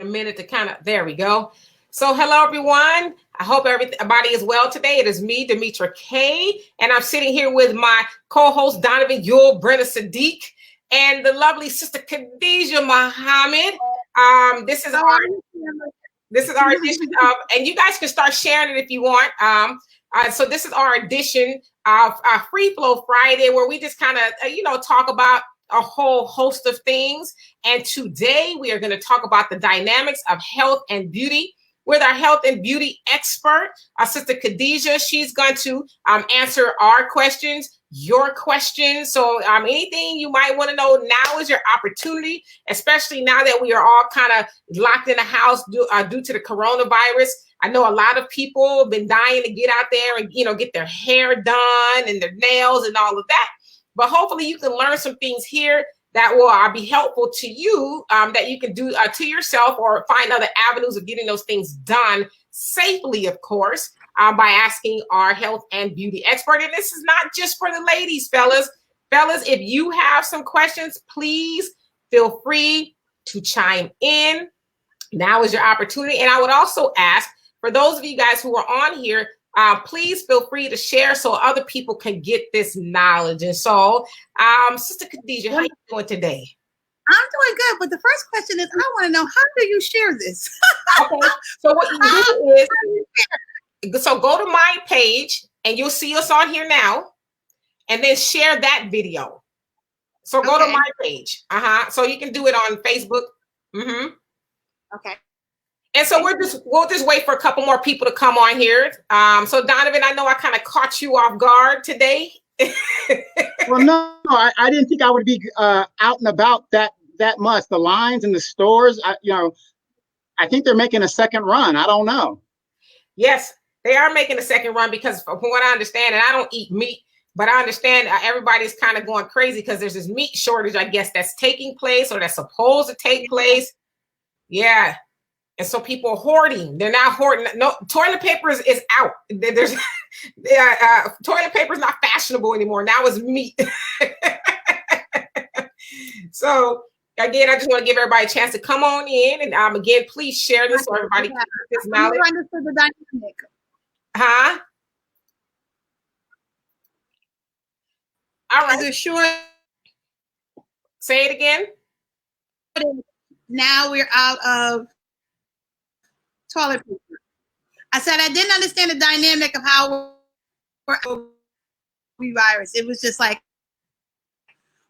minute to there we go. So hello, everyone. I hope everybody is well today. It is me, Demetra K, and I'm sitting here with my co-host, Donovan, Brenna Saadiq, and the lovely sister Khadijah Muhammad. This is our edition of, and you guys can start sharing it if you want. So this is our edition of Free Flow Friday, where we just kind of, talk about a whole host of things. And today we are going to talk about the dynamics of health and beauty with our health and beauty expert, our sister Khadijah. She's going to answer our questions, your questions. So anything you might want to know, now is your opportunity, especially now that we are all kind of locked in the house due to the coronavirus. I know a lot of people have been dying to get out there and, get their hair done and their nails and all of that. But hopefully you can learn some things here that will be helpful to you, that you can do to yourself, or find other avenues of getting those things done safely, of course, by asking our health and beauty expert. And this is not just for the ladies, fellas. Fellas, if you have some questions, please feel free to chime in. Now is your opportunity. And I would also ask, for those of you guys who are on here, please feel free to share so other people can get this knowledge. And so, Sister Khadijah, how are you doing today? I'm doing good, but the first question is, I want to know, how do you share this? Okay, so what you do is, so go to my page, and you'll see us on here now, and then share that video. So go to my page. So you can do it on Facebook. Okay. And so we'll just wait for a couple more people to come on here. So Donovan, I know I kind of caught you off guard today. Well, no, I didn't think I would be out and about that much. The lines in the stores, I think they're making a second run. I don't know. Yes, they are making a second run, because from what I understand, and I don't eat meat, but I understand everybody's kind of going crazy because there's this meat shortage, I guess, that's taking place, or that's supposed to take place. Yeah. And so people are hoarding. They're not hoarding. No, toilet paper is out. There's toilet paper is not fashionable anymore. Now it's meat. So again, I just want to give everybody a chance to come on in, and again, please share this so everybody can get this knowledge. I understood the dynamic. Huh? All right. Is it sure? Say it again. Now we're out of toilet paper. I said I didn't understand the dynamic of how we're virus. It was just like,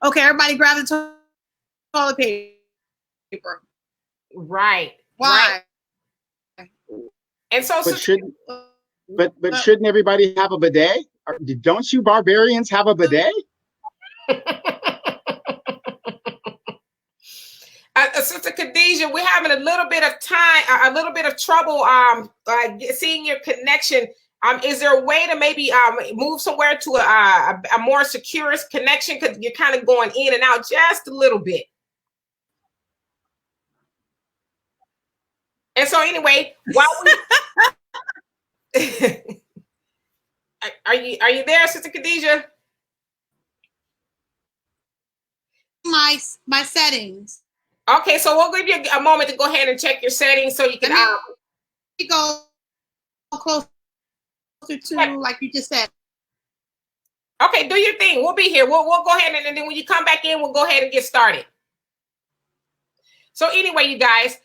okay, everybody grab the toilet paper. Right. Why? Right. And so, but shouldn't everybody have a bidet? Don't you barbarians have a bidet? Sister Khadijah, we're having a little bit of trouble seeing your connection. Is there a way to maybe move somewhere to a more secure connection, because you're kind of going in and out just a little bit? And so anyway, while we are you there, Sister Khadijah? My settings. Okay, so we'll give you a moment to go ahead and check your settings so you can go closer to, like you just said. Okay, do your thing. We'll be here. We'll go ahead, and then when you come back in, we'll go ahead and get started. So anyway, you guys,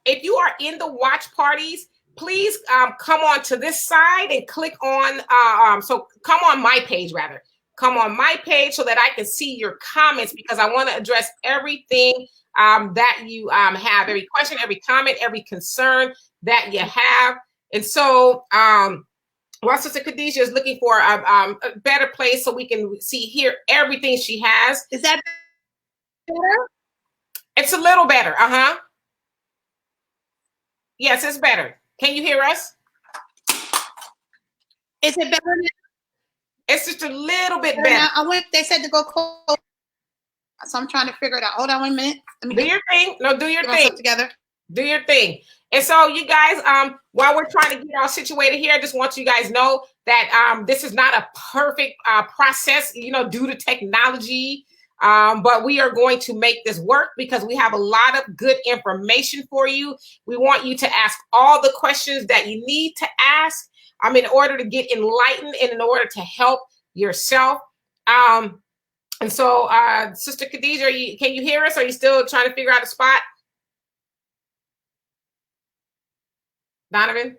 if you are in the watch parties, please come on to this side and click on, so come on my page rather. Come on my page so that I can see your comments, because I want to address everything that you have, every question, every comment, every concern that you have. And so while Sister Khadijah is looking for a better place so we can hear everything she has. Is that better? It's a little better. Yes, it's better. Can you hear us? Is it better now? It's just a little bit better. They said to go close. So I'm trying to figure it out. Hold on 1 minute. Do your thing. No, do your thing. Together. Do your thing. And so you guys, while we're trying to get all situated here, I just want you guys know that this is not a perfect process, due to technology. But we are going to make this work because we have a lot of good information for you. We want you to ask all the questions that you need to ask in order to get enlightened and in order to help yourself. And so, Sister Khadijah, can you hear us? Are you still trying to figure out a spot? Donovan?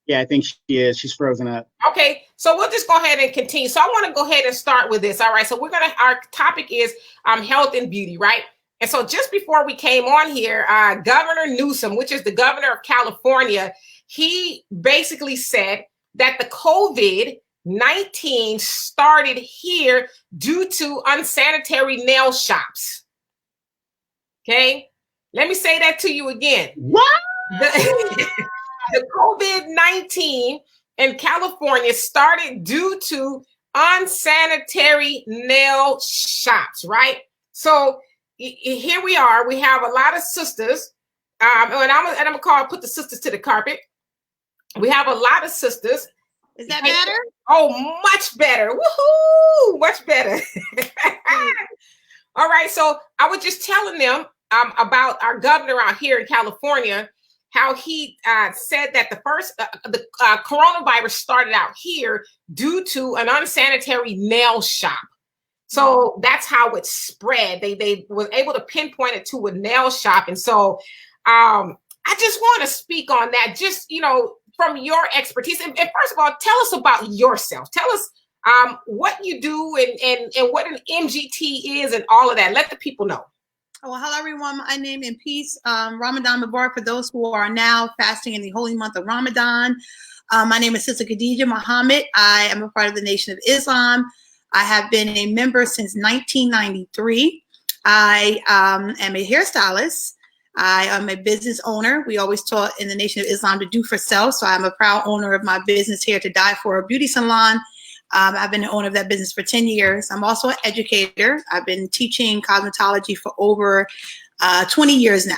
Yeah, I think she is. She's frozen up. Okay, so we'll just go ahead and continue. So I want to go ahead and start with this. All right, so our topic is health and beauty, right? And so just before we came on here, Governor Newsom, which is the governor of California, he basically said that the COVID-19 started here due to unsanitary nail shops. Okay, let me say that to you again. What? The COVID-19 in California started due to unsanitary nail shops, right? So here we are. We have a lot of sisters, and I'm gonna put the sisters to the carpet. We have a lot of sisters. Is that better? Oh, much better. Woohoo! Much better. All right. So I was just telling them about our governor out here in California, how he said that the coronavirus started out here due to an unsanitary nail shop. So that's how it spread. They were able to pinpoint it to a nail shop. And so I just want to speak on that, just, from your expertise. And first of all, tell us about yourself. Tell us what you do and what an MGT is and all of that. Let the people know. Well, hello, everyone. My name and peace. Ramadan Mubarak for those who are now fasting in the holy month of Ramadan. My name is Sister Khadijah Muhammad. I am a part of the Nation of Islam. I have been a member since 1993. I am a hairstylist. I am a business owner. We always taught in the Nation of Islam to do for self. So I'm a proud owner of my business Here to Die For, a beauty salon. I've been the owner of that business for 10 years. I'm also an educator. I've been teaching cosmetology for over 20 years now.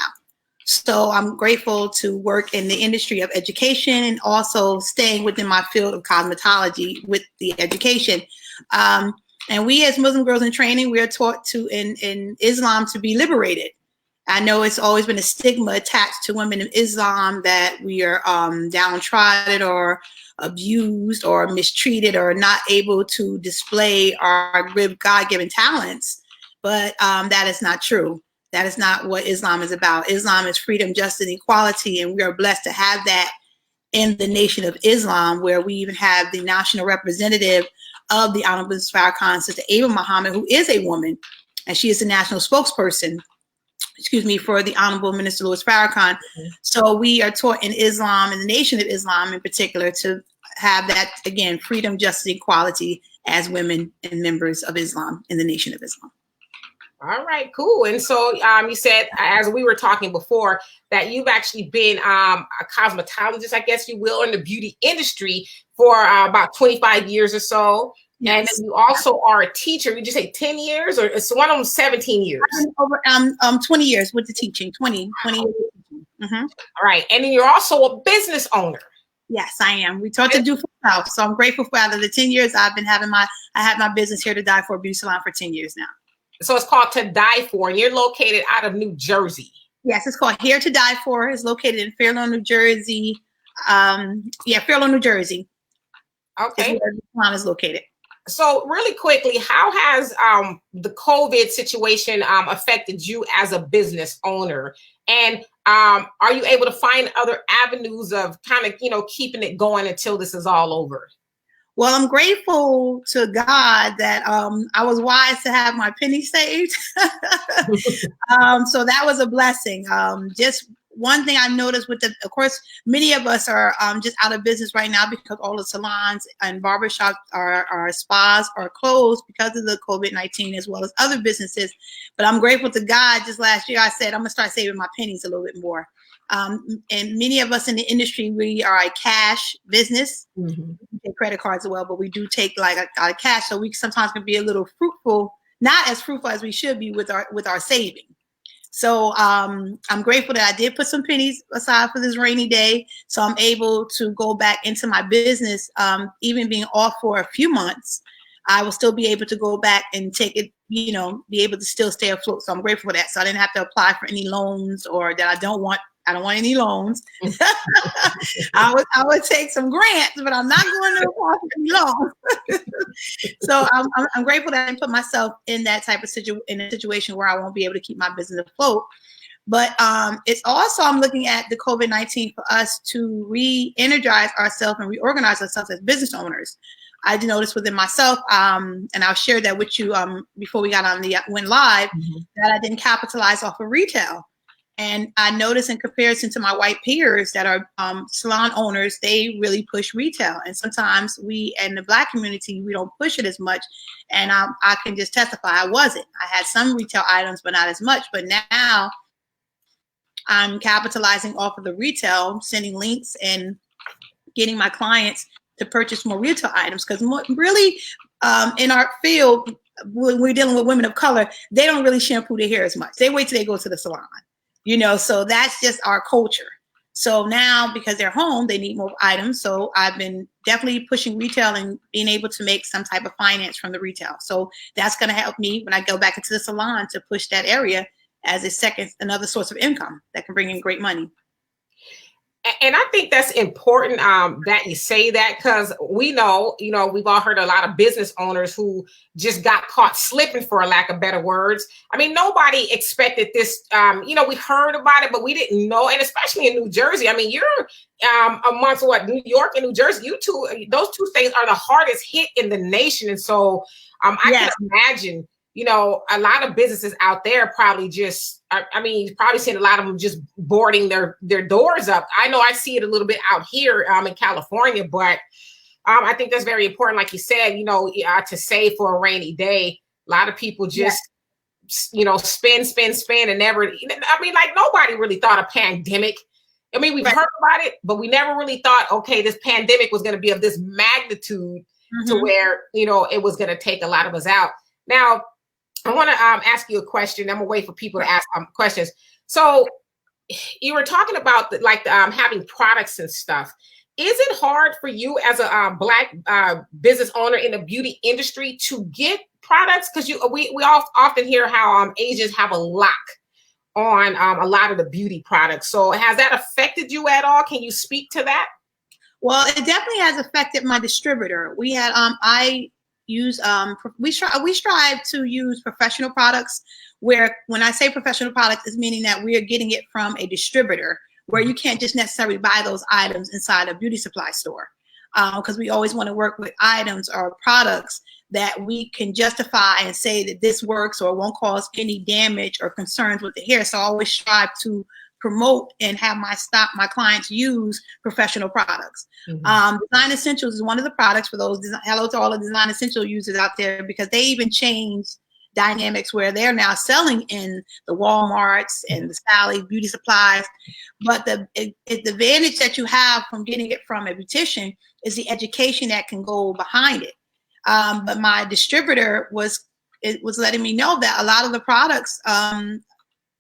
So I'm grateful to work in the industry of education and also staying within my field of cosmetology with the education. And we as Muslim girls in training, we are taught to in Islam to be liberated. I know it's always been a stigma attached to women in Islam that we are downtrodden or abused or mistreated or not able to display our God-given talents. But that is not true. That is not what Islam is about. Islam is freedom, justice, and equality. And we are blessed to have that in the Nation of Islam, where we even have the national representative of the Honorable Farrakhan, Sister Ava Muhammad, who is a woman, and she is the national spokesperson, for the Honorable Minister Louis Farrakhan. Mm-hmm. So we are taught in Islam, in the Nation of Islam in particular, to have that, again, freedom, justice, equality as women and members of Islam in the Nation of Islam. All right, cool. And so you said, as we were talking before, that you've actually been a cosmetologist, I guess you will, in the beauty industry for about 25 years or so. Yes. And then you also are a teacher. You just say 10 years, or it's one of them 17 years? Over 20 years with the teaching, 20 years. Mm-hmm. All right. And then you're also a business owner. Yes, I am. We taught to do for self. So I'm grateful for out of the 10 years I've been having I had my business Here to Die For beauty salon for 10 years now. So it's called To Die For, and you're located out of New Jersey. Yes, it's called Here to Die For. It's located in Fairlawn, New Jersey. Fairlawn, New Jersey. Okay. Is where the salon is located. So really quickly, how has the COVID situation affected you as a business owner? And are you able to find other avenues of kind of, keeping it going until this is all over? Well, I'm grateful to God that I was wise to have my penny saved. So that was a blessing. Just one thing I noticed of course, many of us are just out of business right now because all the salons and barbershops, our spas are closed because of the COVID-19, as well as other businesses. But I'm grateful to God. Just last year, I said, I'm going to start saving my pennies a little bit more. And many of us in the industry, we are a cash business. Mm-hmm. We take credit cards as well, but we do take like a cash. So we sometimes can be a little fruitful, not as fruitful as we should be with our saving. So I'm grateful that I did put some pennies aside for this rainy day. So I'm able to go back into my business, even being off for a few months. I will still be able to go back and take it, you know, be able to still stay afloat. So I'm grateful for that. So I didn't have to apply for any loans or that I don't want any loans. I would take some grants, but I'm not going to apply for any loans. So I'm grateful that I didn't put myself in that type of situation where I won't be able to keep my business afloat. But it's also, I'm looking at the COVID-19 for us to re-energize ourselves and reorganize ourselves as business owners. I did notice within myself, and I'll share that with you before we got on went live, that I didn't capitalize off of retail. And I noticed in comparison to my white peers that are salon owners, they really push retail. And sometimes we, in the Black community, we don't push it as much. And I can just testify, I wasn't. I had some retail items, but not as much. But now I'm capitalizing off of the retail, sending links and getting my clients to purchase more retail items. Because really, in our field, when we're dealing with women of color, they don't really shampoo their hair as much. They wait till they go to the salon. You know, so that's just our culture. So now, because they're home, they need more items. So I've been definitely pushing retail and being able to make some type of finance from the retail. So that's going to help me when I go back into the salon to push that area as another source of income that can bring in great money. And I think that's important that you say that, because we know, you know, we've all heard a lot of business owners who just got caught slipping, for a lack of better words. I mean, nobody expected this. You know, we heard about it, but we didn't know. And especially in New Jersey. I mean, you're amongst New York and New Jersey. Those two states are the hardest hit in the nation. And so I can imagine, you know, a lot of businesses out there probably just, I mean, you've probably seen a lot of them just boarding their doors up. I know I see it a little bit out here in California, but I think that's very important. Like you said, you know, to save for a rainy day. A lot of people just, you know, spend and never, I mean, like nobody really thought a pandemic. I mean, we've heard about it, but we never really thought, okay, this pandemic was going to be of this magnitude to where, you know, it was going to take a lot of us out. Now, I want to ask you a question. I'm gonna wait for people to ask questions. So you were talking about having products and stuff. Is it hard for you as a Black business owner in the beauty industry to get products? Because we all often hear how Asians have a lock on a lot of the beauty products. So has that affected you at all? Can you speak to that? Well, it definitely has affected my distributor. We had we strive to use professional products, where when I say professional products, it's meaning that we are getting it from a distributor, where you can't just necessarily buy those items inside a beauty supply store, because we always want to work with items or products that we can justify and say that this works or won't cause any damage or concerns with the hair. So I always strive to promote and have my clients use professional products. Design Essentials is one of the products for those. Hello to all the Design Essential users out there, because they even changed dynamics where they're now selling in the Walmarts and the Sally beauty supplies. But the advantage that you have from getting it from a beautician is the education that can go behind it. But my distributor was letting me know that a lot of the products,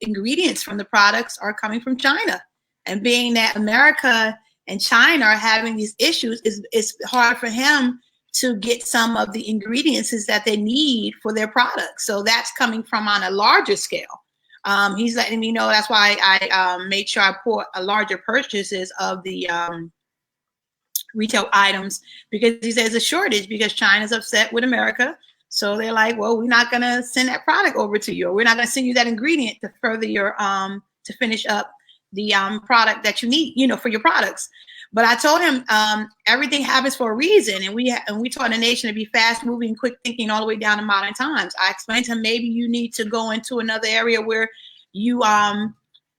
ingredients from the products are coming from China, and being that America and China are having these issues, it's hard for him to get some of the ingredients that they need for their products. So that's coming from on a larger scale. He's letting me know. That's why I made sure I put a larger purchases of the retail items, because he says a shortage because China's upset with America. So they're like, well, we're not going to send that product over to you, or we're not going to send you that ingredient to further your, to finish up the product that you need, you know, for your products. But I told him everything happens for a reason. And we taught the nation to be fast moving, quick thinking all the way down to modern times. I explained to him, maybe you need to go into another area where you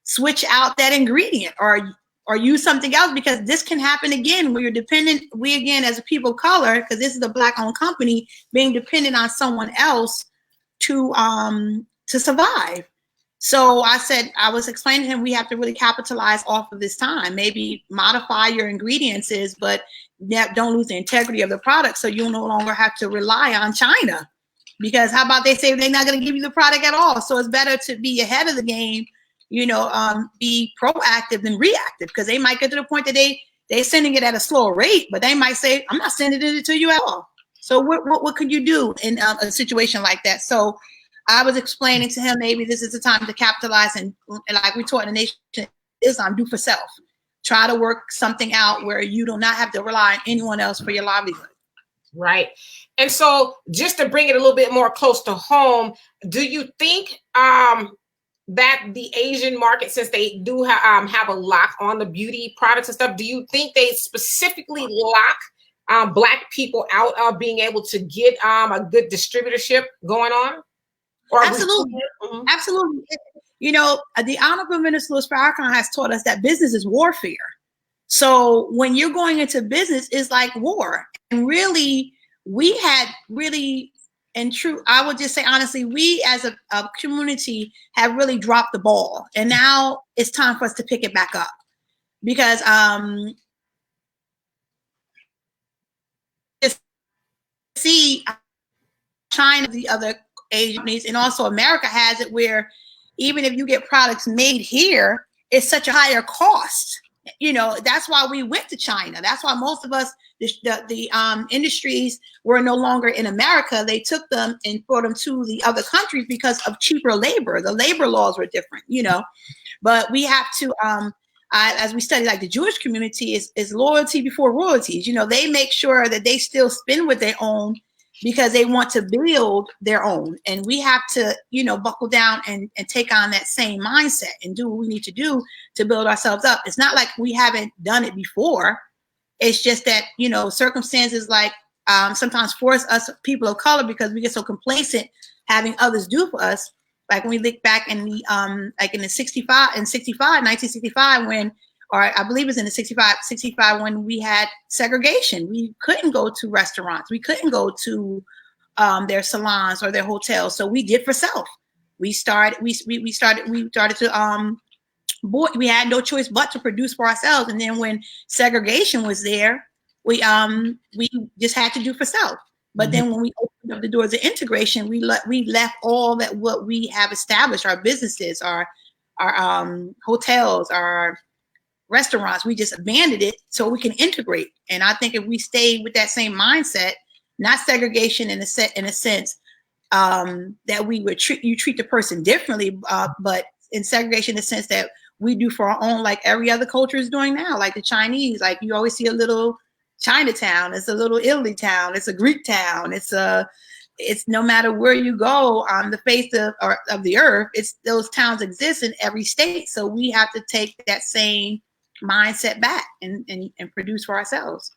switch out that ingredient or use something else, because this can happen again where you're dependent. We, again, as a people of color, because this is a Black owned company, being dependent on someone else to survive. So I was explaining to him, we have to really capitalize off of this time, maybe modify your ingredients, but don't lose the integrity of the product. So you no longer have to rely on China, because how about they say they're not going to give you the product at all? So it's better to be ahead of the game, you know, be proactive than reactive, because they might get to the point that they're sending it at a slower rate, but they might say, I'm not sending it to you at all. So what could you do in a situation like that? So I was explaining to him, maybe this is the time to capitalize and like we taught in the Nation of Islam, do for self. Try to work something out where you do not have to rely on anyone else for your livelihood. Right. And so just to bring it a little bit more close to home, do you think that the Asian market, since they do have a lock on the beauty products and stuff, do you think they specifically lock Black people out of being able to get a good distributorship going on? Or absolutely. Absolutely. You know, the Honorable Minister Louis Farrakhan has taught us that business is warfare. So when you're going into business, it's like war. And really, we had really, and true, I would just say honestly, we as a community have really dropped the ball. And now it's time for us to pick it back up. Because see China, the other Asian countries, and also America has it where even if you get products made here, it's such a higher cost. You know, that's why we went to China. That's why most of us, the industries were no longer in America. They took them and brought them to the other countries because of cheaper labor. The labor laws were different, you know. But we have to, as we study, like the Jewish community is loyalty before royalties. You know, they make sure that they still spend what they own because they want to build their own. And we have to, you know, buckle down and take on that same mindset and do what we need to do to build ourselves up. It's not like we haven't done it before. It's just that, you know, circumstances like sometimes force us people of color because we get so complacent having others do for us. Like when we look back in the like in the 1965, when, or I believe it was in the 65 when we had segregation. We couldn't go to restaurants. We couldn't go to their salons or their hotels. So we did for self. We started to we had no choice but to produce for ourselves. And then when segregation was there, we just had to do for self. But then when we opened up the doors of integration, we left all that what we have established, our businesses, our hotels, our restaurants, we just abandoned it so we can integrate. And I think if we stay with that same mindset, not segregation in a sense that we would treat the person differently, but in segregation in the sense that we do for our own, like every other culture is doing now, like the Chinese. Like you always see a little Chinatown, it's a little Italy town, it's a Greek town, it's no matter where you go on the face of the earth, it's those towns exist in every state. So we have to take that same mindset back and produce for ourselves.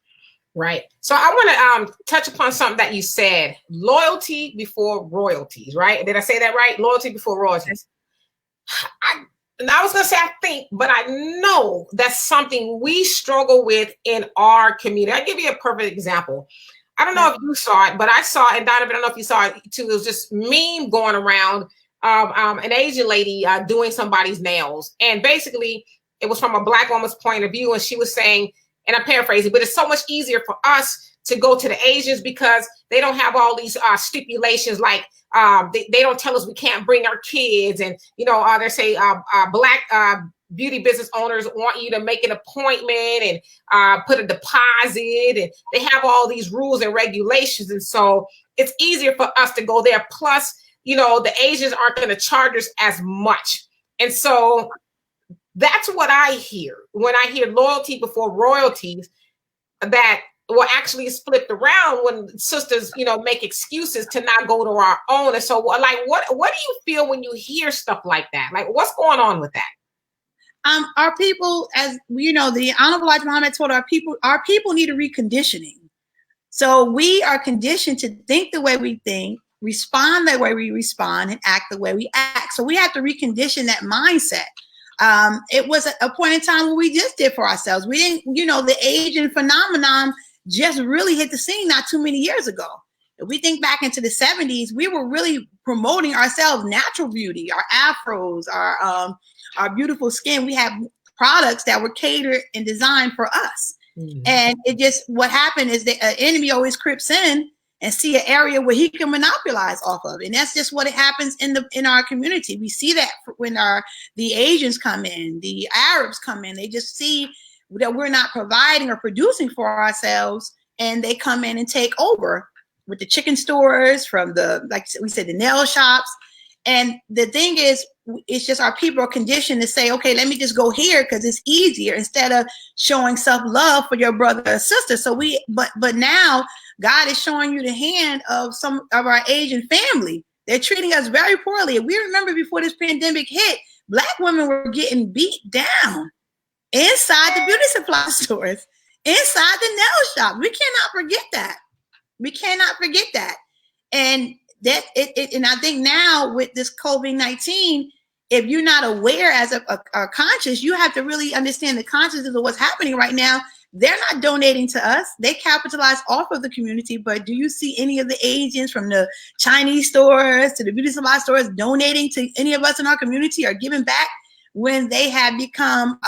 Right. So I want to touch upon something that you said: loyalty before royalties. Right? Did I say that right? Loyalty before royalties. I was going to say I think, but I know that's something we struggle with in our community. I'll give you a perfect example. I don't know if you saw it, but I saw it, and Donovan, I don't know if you saw it too. It was just meme going around an Asian lady doing somebody's nails, and basically it was from a Black woman's point of view, and she was saying, and I'm paraphrasing, but it's so much easier for us to go to the Asians because they don't have all these stipulations like they don't tell us we can't bring our kids, and you know they say Black beauty business owners want you to make an appointment and put a deposit, and they have all these rules and regulations, and so it's easier for us to go there. Plus, you know, the Asians aren't going to charge us as much, and so that's what I hear when I hear loyalty before royalties. That well, actually it's flipped around when sisters, you know, make excuses to not go to our own. And so, like, what do you feel when you hear stuff like that? Like, what's going on with that? Our people, as you know, the Honorable Elijah Muhammad told our people need a reconditioning. So we are conditioned to think the way we think, respond the way we respond, and act the way we act. So we have to recondition that mindset. It was a point in time where we just did for ourselves. We didn't, you know, the Asian phenomenon just really hit the scene not too many years ago. If we think back into the 70s, we were really promoting ourselves, natural beauty, our afros, our beautiful skin. We had products that were catered and designed for us. Mm-hmm. And it just, what happened is the enemy always creeps in and see an area where he can monopolize off of. And that's just what happens in our community. We see that when the Asians come in, the Arabs come in, they just see that we're not providing or producing for ourselves, and they come in and take over. with the chicken stores, from the, like we said, the nail shops. And the thing is, it's just our people are conditioned to say, okay, let me just go here because it's easier, instead of showing self-love for your brother or sister. So but now God is showing you the hand of some of our Asian family. They're treating us very poorly. We remember before this pandemic hit, Black women were getting beat down inside the beauty supply stores, inside the nail shop. We cannot forget that. We cannot forget that. And and I think now with this COVID-19, if you're not aware as a conscious, you have to really understand the consciousness of what's happening right now. They're not donating to us. They capitalize off of the community. But do you see any of the Asians, from the Chinese stores to the beauty supply stores, donating to any of us in our community or giving back when they have become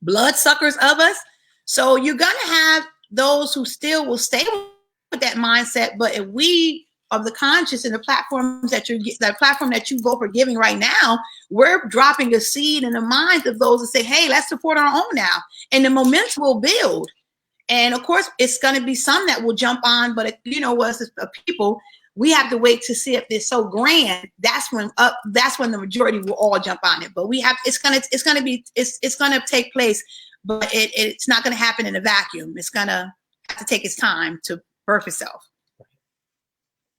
bloodsuckers of us? So you're going to have those who still will stay with that mindset. But if we of the conscious and the platforms that platform that you both are giving right now, we're dropping a seed in the minds of those that say, hey, let's support our own now. And the momentum will build. And of course, it's going to be some that will jump on, but you know what, as people, we have to wait to see if they're so grand. That's when the majority will all jump on it. But it's going to take place, but it's not going to happen in a vacuum. It's going to have to take its time to birth itself.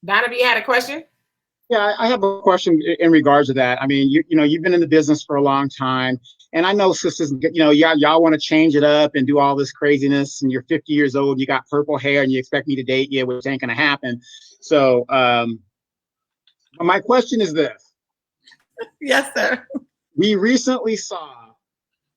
Donovan, you had a question? Yeah, I have a question in regards to that. I mean, you know, you've been in the business for a long time, and I know sisters, you know, y'all want to change it up and do all this craziness, and you're 50 years old, you got purple hair, and you expect me to date you, which ain't gonna happen. So, my question is this. Yes, sir. We recently saw,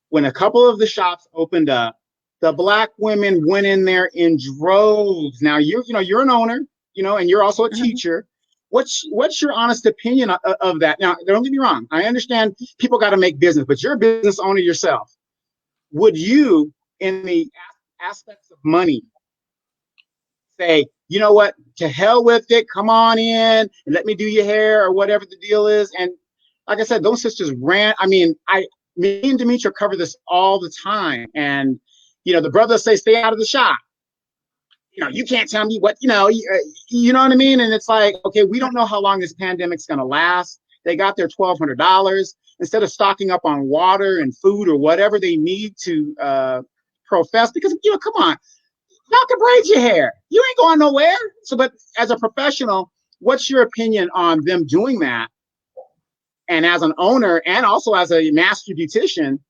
when a couple of the shops opened up, the Black women went in there in droves. Now, you're an owner, you know, and you're also a teacher. What's your honest opinion of that? Now, don't get me wrong. I understand people got to make business, but you're a business owner yourself. Would you, in the aspects of money, say, you know what, to hell with it, come on in and let me do your hair or whatever the deal is? And like I said, those sisters ran. I mean, me and Demetra cover this all the time. And, you know, the brothers say, stay out of the shop. You know, you can't tell me what, you know what I mean? And it's like, okay, we don't know how long this pandemic's going to last. They got their $1,200. Instead of stocking up on water and food or whatever they need to profess, because, you know, come on, y'all can braid your hair. You ain't going nowhere. So, but as a professional, what's your opinion on them doing that? And as an owner and also as a master beautician,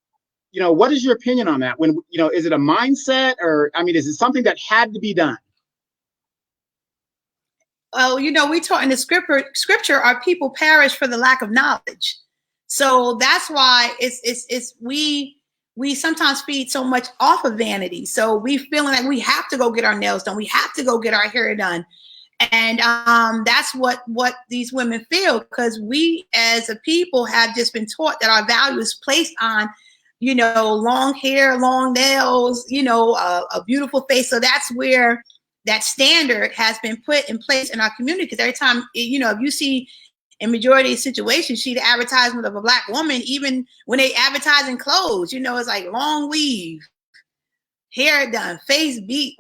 you know, what is your opinion on that? When, you know, is it a mindset, or, I mean, is it something that had to be done? Well, you know, we taught in the scripture, our people perish for the lack of knowledge. So that's why we sometimes feed so much off of vanity. So we feeling like we have to go get our nails done. We have to go get our hair done. And that's what these women feel, because we as a people have just been taught that our value is placed on, you know, long hair, long nails, you know, a beautiful face. So that's where that standard has been put in place in our community. Because every time, you know, if you see in majority of situations, see the advertisement of a Black woman, even when they advertise in clothes, you know, it's like long weave, hair done, face beat,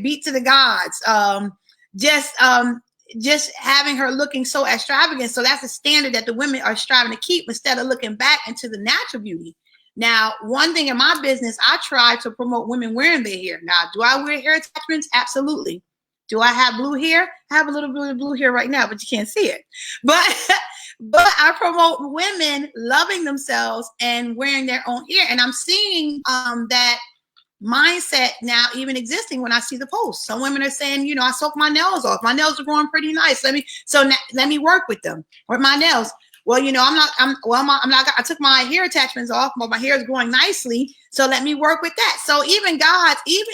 beat to the gods. Just having her looking so extravagant. So that's a standard that the women are striving to keep, instead of looking back into the natural beauty. Now, one thing in my business, I try to promote women wearing their hair. Now, do I wear hair attachments? Absolutely. Do I have blue hair? I have a little bit of blue hair right now, but you can't see it. But I promote women loving themselves and wearing their own hair. And I'm seeing that mindset now even existing when I see the posts. Some women are saying, you know, I soak my nails off. My nails are growing pretty nice. Let me work with them, with my nails. Well, you know, I took my hair attachments off, but my hair is growing nicely. So let me work with that. So even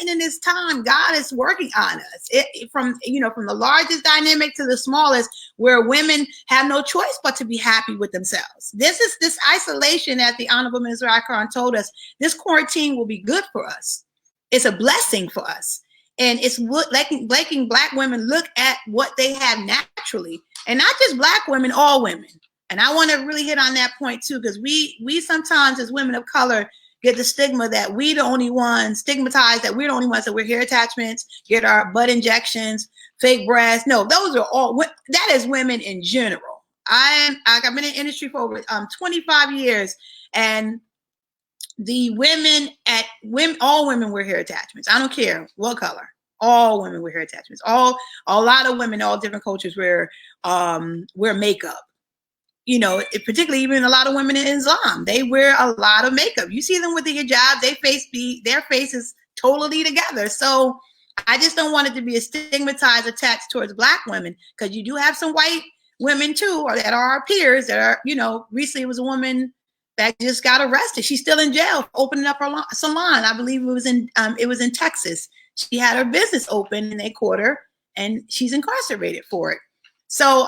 in this time, God is working on us. From the largest dynamic to the smallest, where women have no choice but to be happy with themselves. This isolation, as the Honorable Minister Akron told us, this quarantine will be good for us. It's a blessing for us. And it's making Black women look at what they have naturally, and not just Black women, all women. And I want to really hit on that point too, because we sometimes as women of color get the stigma that we're the only ones, stigmatized that we're the only ones that wear hair attachments, get our butt injections fake breasts. No, those are all, that is women in general. I've been in the industry for over 25 years, and the all women wear hair attachments. I don't care what color. All women wear hair attachments. A lot of women, all different cultures wear makeup. You know, particularly even a lot of women in Islam, they wear a lot of makeup. You see them with the hijab, their face is totally together. So I just don't want it to be a stigmatized attached towards Black women, because you do have some white women too, or that are our peers that are, you know, recently it was a woman that just got arrested. She's still in jail for opening up her salon. I believe it was in Texas. She had her business open and they caught her, and she's incarcerated for it. So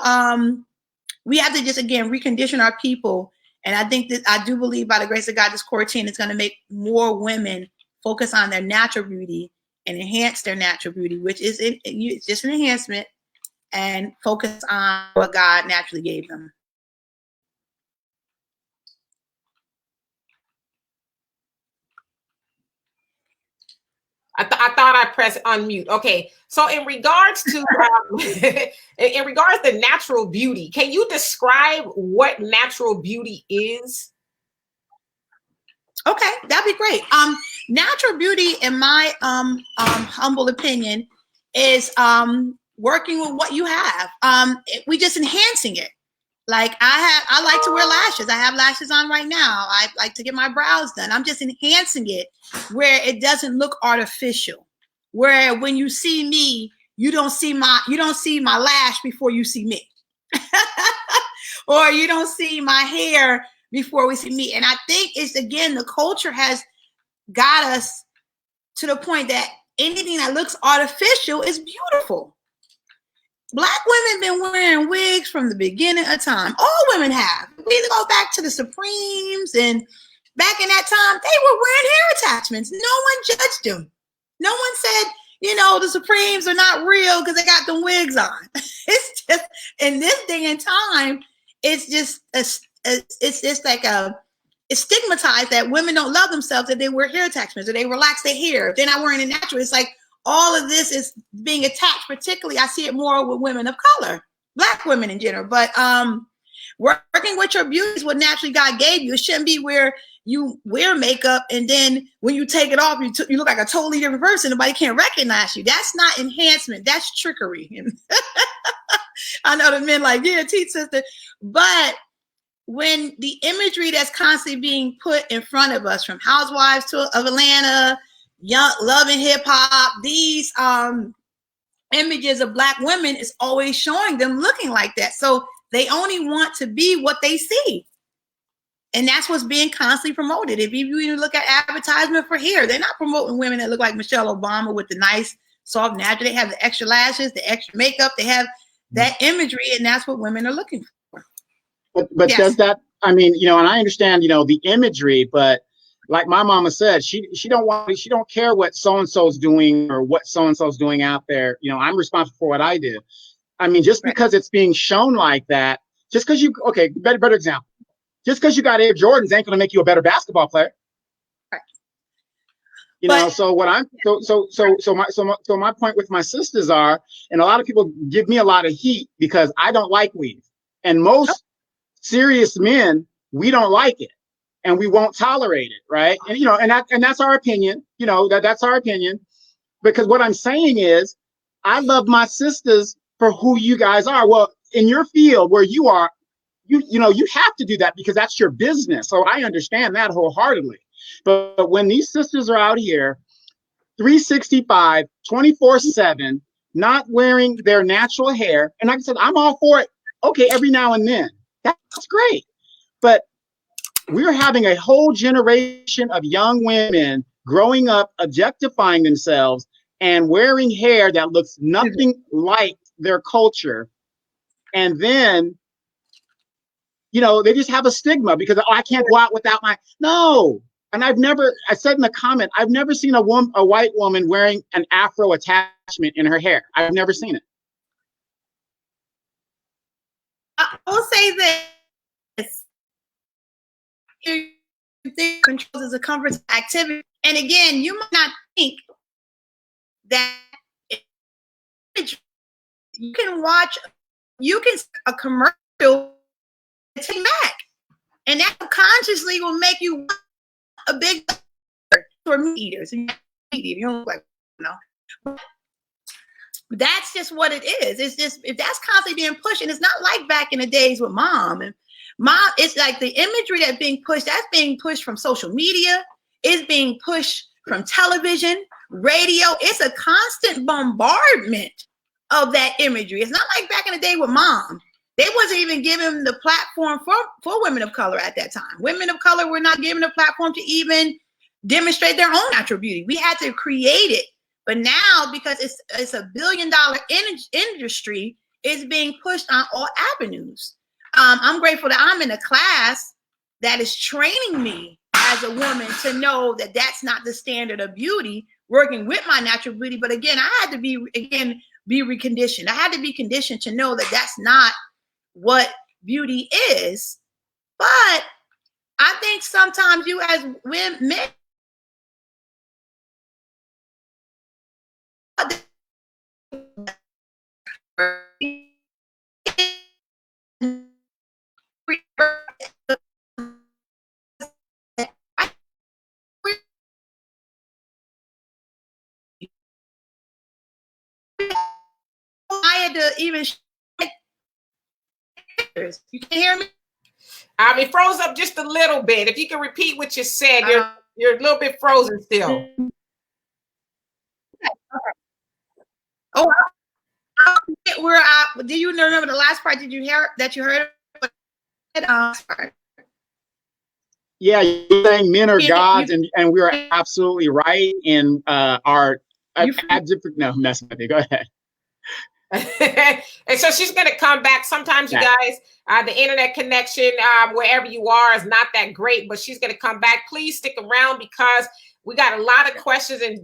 we have to just, again, recondition our people. And I think that I do believe by the grace of God, this quarantine is going to make more women focus on their natural beauty and enhance their natural beauty, which is just an enhancement, and focus on what God naturally gave them. I thought I pressed unmute. Okay, so in regards to natural beauty, can you describe what natural beauty is? Okay, that'd be great. Natural beauty, in my humble opinion, is working with what you have. We just enhancing it. Like I like to wear lashes. I have lashes on right now. I like to get my brows done. I'm just enhancing it where it doesn't look artificial. Where when you see me, you don't see my lash before you see me. Or you don't see my hair before we see me. And I think it's, again, the culture has got us to the point that anything that looks artificial is beautiful. Black women been wearing wigs from the beginning of time. All women have. We go back to the Supremes, and back in that time, they were wearing hair attachments. No one judged them. No one said, you know, the Supremes are not real because they got them wigs on. It's just, in this day and time, it's just it's stigmatized that women don't love themselves if they wear hair attachments or they relax their hair. If they're not wearing it natural, it's like all of this is being attached. Particularly, I see it more with women of color, Black women in general. But working with your beauty is what naturally God gave you. It shouldn't be where you wear makeup and then when you take it off, you look like a totally different person. Nobody can recognize you. That's not enhancement. That's trickery. I know the men like, yeah, teach sister. But when the imagery that's constantly being put in front of us, from Housewives of Atlanta, Young Love and Hip Hop, these images of Black women is always showing them looking like that. So they only want to be what they see. And that's what's being constantly promoted. If you even look at advertisement for hair, they're not promoting women that look like Michelle Obama with the nice, soft, natural. They have the extra lashes, the extra makeup. They have that imagery, and that's what women are looking for. But Yes. Does that, I mean, you know, and I understand, you know, the imagery, but like my mama said, she don't care what so-and-so's doing or what so-and-so's doing out there. You know, I'm responsible for what I do. I mean, just because it's being shown like that, just because better example. Just because you got Air Jordans ain't gonna make you a better basketball player. Right. You know, so what I'm so my point with my sisters are, and a lot of people give me a lot of heat because I don't like weave. And most serious men, we don't like it and we won't tolerate it, right? And you know, and that's our opinion, you know, that's our opinion. Because what I'm saying is I love my sisters for who you guys are. Well, in your field where you are, you know, you have to do that because that's your business. So I understand that wholeheartedly. But when these sisters are out here 365, 24/7, not wearing their natural hair, and like I said, I'm all for it. Okay, every now and then. That's great. But we're having a whole generation of young women growing up, objectifying themselves and wearing hair that looks nothing like their culture. And then, you know, they just have a stigma because, oh, I can't go out without no. And I said in the comment, I've never seen a white woman wearing an Afro attachment in her hair. I've never seen it. I will say this. Controls as a comfort activity. And again, you might not think that you can watch, you can a commercial take back, and that consciously will make you a big for meat eaters. You don't like, you know. That's just what it is. It's just, if that's constantly being pushed, and it's not like back in the days with mom. And mom, it's like the imagery that's being pushed, that's being pushed from social media, it's being pushed from television, radio. It's a constant bombardment of that imagery. It's not like back in the day with mom. They wasn't even given the platform for women of color at that time. Women of color were not given a platform to even demonstrate their own natural beauty. We had to create it. But now, because it's a $1 billion industry, it's being pushed on all avenues. I'm grateful that I'm in a class that is training me as a woman to know that that's not the standard of beauty, working with my natural beauty. But again, I had to be reconditioned. I had to be conditioned to know that that's not what beauty is. But I think sometimes you as men, I had to even, you can hear me? It froze up just a little bit. If you can repeat what you said, you're a little bit frozen still. Oh, do you remember the last part? Did you hear that you heard? Sorry. Yeah, you're saying men are gods, and we're absolutely right in our no, messing with you. Go ahead. And so she's going to come back. Sometimes you guys, the internet connection wherever you are is not that great, but she's going to come back. Please stick around because we got a lot of questions and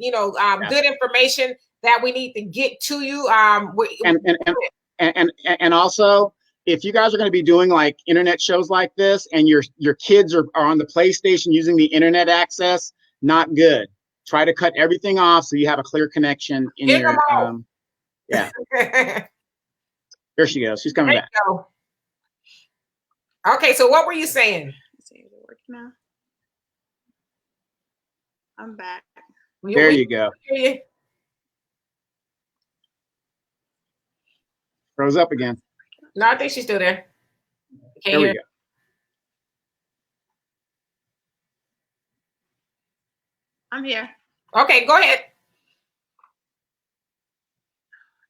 good information that we need to get to you. And also, if you guys are going to be doing like internet shows like this, and your kids are on the PlayStation using the internet access, not good. Try to cut everything off so you have a clear connection in your. Yeah. There she goes. She's coming back. Okay, so what were you saying? Is it working now? I'm back. There you go. Froze up again. No, I think she's still there. There we go. I'm here. Okay, go ahead.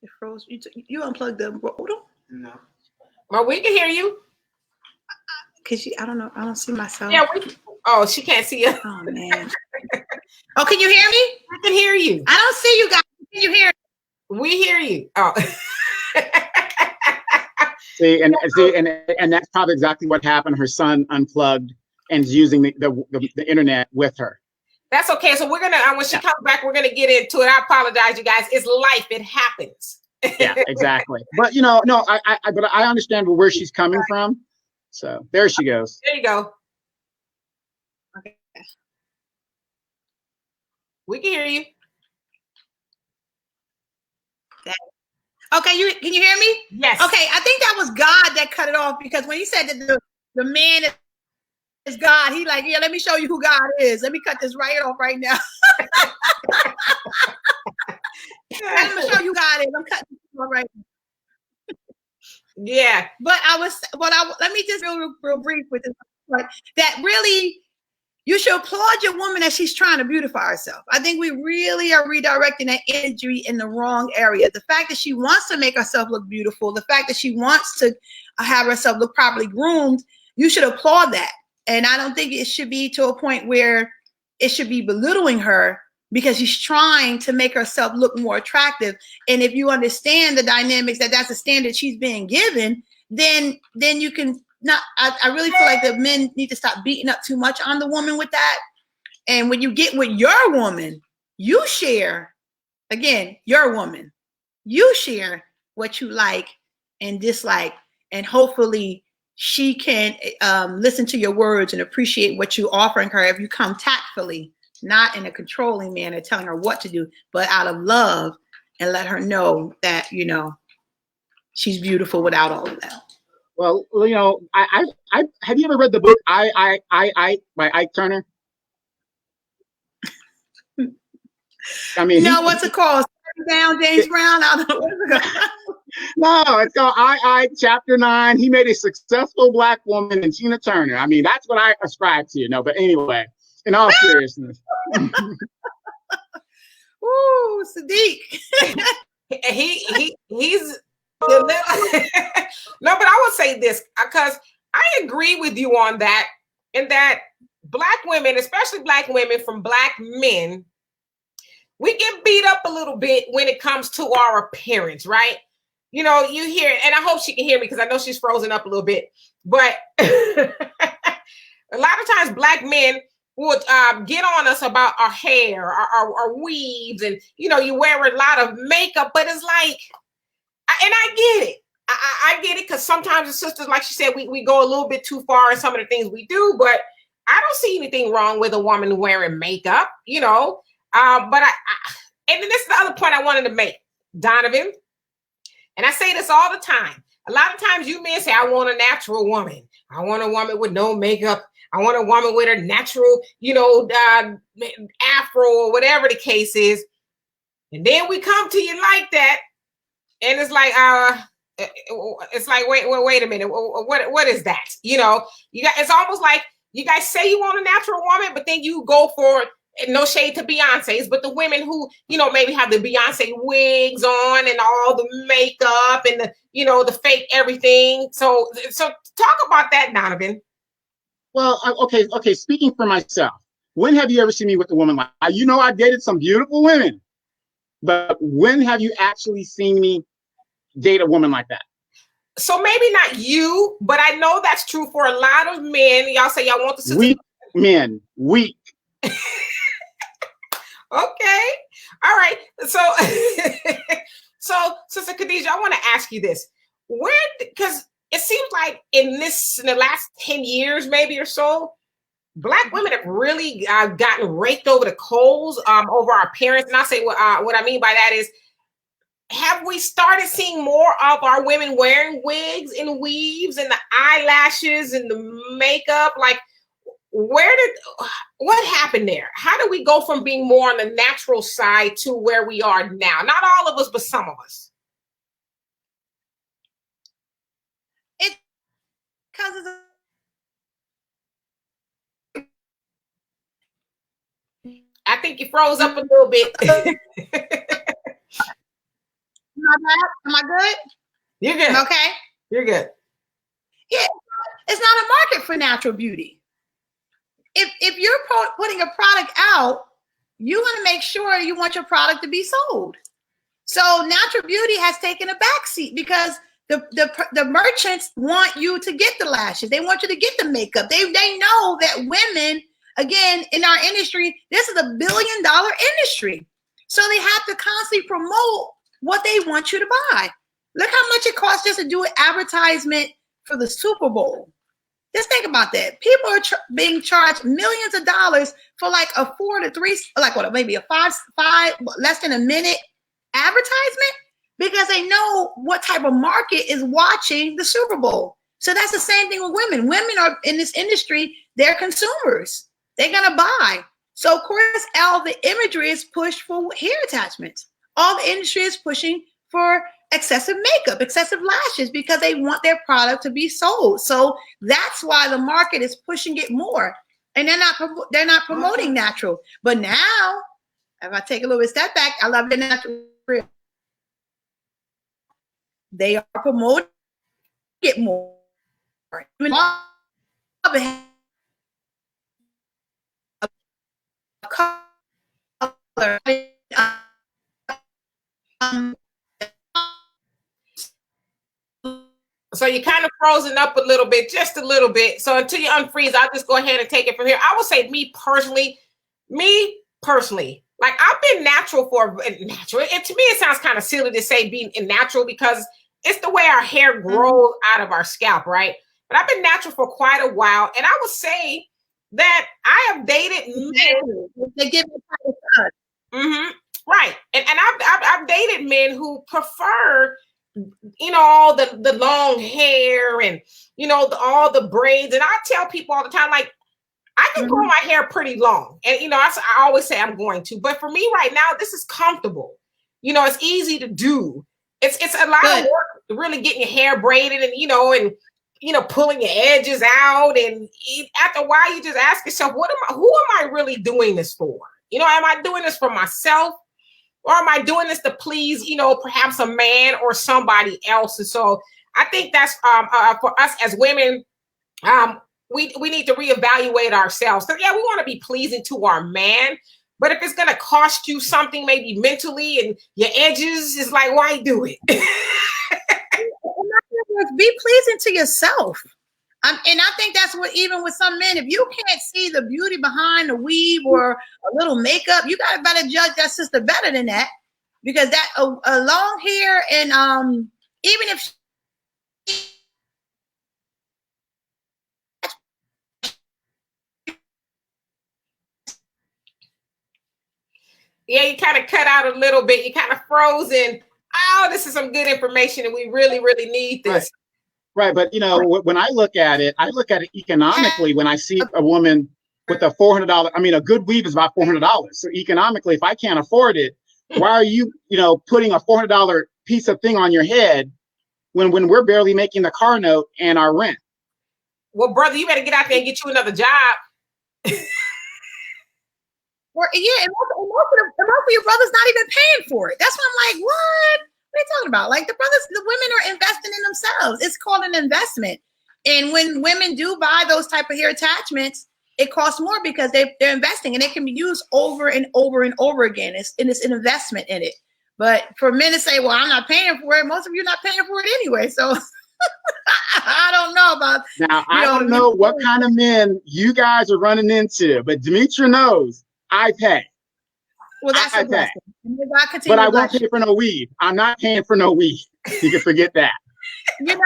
It froze. You unplugged the modem? No. Well, we can hear you. Cause I don't know. I don't see myself. Yeah. Oh, she can't see you. Oh man. Oh, can you hear me? I can hear you. I don't see you guys. Can you hear me? We hear you. Oh. See, and that's probably exactly what happened. Her son unplugged and is using the internet with her. That's okay. So we're gonna when she comes back, we're gonna get into it. I apologize, you guys. It's life. It happens. Yeah, exactly. But I understand where she's coming from. So there she goes. There you go. Okay. We can hear you. Okay, can you hear me? Yes. Okay, I think that was God that cut it off, because when he said that the man is God, he like, yeah, let me show you who God is. Let me cut this right off right now. I'm gonna show you who God is. I'm cutting this off right now. Yeah. But let me just real brief with this. That really, you should applaud your woman that she's trying to beautify herself. I think we really are redirecting that energy in the wrong area. The fact that she wants to make herself look beautiful, the fact that she wants to have herself look properly groomed, you should applaud that. And I don't think it should be to a point where it should be belittling her because she's trying to make herself look more attractive. And if you understand the dynamics that's a standard she's being given, then you can not. I really feel like the men need to stop beating up too much on the woman with that. And when you get with your woman, you share, again, your woman, you share what you like and dislike, and hopefully she can listen to your words and appreciate what you're offering her if you come tactfully, not in a controlling manner, telling her what to do, but out of love, and let her know that, she's beautiful without all of that. Well, you know, I have you ever read the book I by Ike Turner? I mean, no, what's it called? Down, James Brown. I don't know what's it called. No, it's called I Chapter 9. He made a successful Black woman in Tina Turner. I mean, that's what I ascribe to. No, but anyway, in all seriousness. Ooh, Saadiq. he's no, but I would say this because I agree with you on that, in that Black women, especially Black women from Black men, we get beat up a little bit when it comes to our appearance, right? You know, you hear, and I hope she can hear me because I know she's frozen up a little bit, but a lot of times Black men would get on us about our hair, our weaves, and, you know, you wear a lot of makeup, but it's like, and I get it. I get it because sometimes the sisters, like she said, we go a little bit too far in some of the things we do, but I don't see anything wrong with a woman wearing makeup, you know. But and this is the other point I wanted to make, Donovan, and I say this all the time. A lot of times you men say, I want a natural woman. I want a woman with no makeup. I want a woman with a natural, you know, afro or whatever the case is. And then we come to you like that. And it's like, wait a minute. What is that? You know, it's almost like you guys say you want a natural woman, but then you go for, no shade to Beyonce's, but the women who, you know, maybe have the Beyonce wigs on and all the makeup and the, you know, the fake everything. So talk about that, Donovan. Well, okay. Speaking for myself, when have you ever seen me with a woman like, you know, I dated some beautiful women, but when have you actually seen me date a woman like that? So maybe not you, but I know that's true for a lot of men. Y'all say y'all want the sister. Weak men, weak. Okay. All right. So, Sister Khadijah, I want to ask you this. Because it seems like in the last 10 years, maybe or so, Black women have really gotten raked over the coals over our parents. And I'll say what I mean by that is, have we started seeing more of our women wearing wigs and weaves and the eyelashes and the makeup? Like, what happened there? How do we go from being more on the natural side to where we are now? Not all of us, but some of us. It's because I think you froze up a little bit. Am I good? You're good. Okay. You're good. Yeah, it's not a market for natural beauty. If you're putting a product out, you want to make sure you want your product to be sold. So natural beauty has taken a backseat because the merchants want you to get the lashes. They want you to get the makeup. They know that women, again, in our industry, this is $1 billion industry. So they have to constantly promote what they want you to buy. Look how much it costs just to do an advertisement for the Super Bowl. Just think about that. People are being charged millions of dollars for like a 4 to 3, like what, maybe a 5, less than a minute advertisement, because they know what type of market is watching the Super Bowl. So that's the same thing with women. Women are in this industry, they're consumers. They're gonna buy. So of course, all the imagery is pushed for hair attachments. All the industry is pushing for excessive makeup, excessive lashes, because they want their product to be sold. So that's why the market is pushing it more, and they're not promoting natural. But now, if I take a little bit step back, I love the natural. They are promoting it more. So you're kind of frozen up a little bit, just a little bit. So until you unfreeze, I'll just go ahead and take it from here. I will say me personally, like I've been natural for natural. And to me, it sounds kind of silly to say being natural because it's the way our hair grows out of our scalp, right? But I've been natural for quite a while. And I would say that I have dated men. They give me right. And I've dated men who prefer all the long hair and, all the braids. And I tell people all the time, like, I can grow my hair pretty long. And, I always say I'm going to. But for me right now, this is comfortable. It's easy to do. It's a lot of work really getting your hair braided and, pulling your edges out. And after a while, you just ask yourself, who am I really doing this for? Am I doing this for myself? Or am I doing this to please, perhaps a man or somebody else? And so I think that's for us as women, we need to reevaluate ourselves. So yeah, we want to be pleasing to our man, but if it's going to cost you something, maybe mentally and your edges, is like, why do it? Be pleasing to yourself. And I think that's what, even with some men, if you can't see the beauty behind the weave or a little makeup, you got to better judge that sister better than that, because that a long hair and even if yeah, you kind of cut out a little bit. You kind of frozen. Oh, this is some good information, and we really, really need this. Right. But, when I look at it economically. When I see a woman with a $400, a good weave is about $400. So economically, if I can't afford it, why are you, putting a $400 piece of thing on your head when we're barely making the car note and our rent? Well, brother, you better get out there and get you another job. Or, yeah, and most of your brothers not even paying for it. That's why I'm like, what? What are you talking about? Like, the women are investing in themselves. It's called an investment. And when women do buy those type of hair attachments, it costs more because they're investing, and it can be used over and over and over again. It's an investment in it. But for men to say, well, I'm not paying for it, most of you are not paying for it anyway. So I don't know about. Now, I don't know what kind of men you guys are running into, but Demetra knows I pay. Well, that's a blessing. But I won't pay for no weave. I'm not paying for no weave. You can forget that. Brother,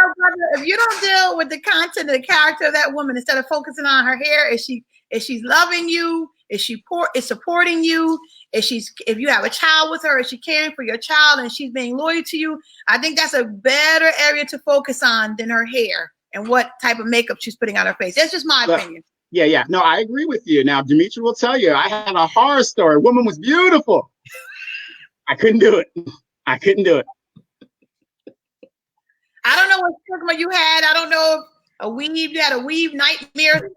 if you don't deal with the content of the character of that woman, instead of focusing on her hair, is she's loving you? Is she supporting you? If you have a child with her, is she caring for your child and she's being loyal to you? I think that's a better area to focus on than her hair and what type of makeup she's putting on her face. That's just my opinion. Yeah. No, I agree with you. Now, Demetra will tell you, I had a horror story. A woman was beautiful. I couldn't do it. I don't know what stigma you had. I don't know if you had a weave nightmare.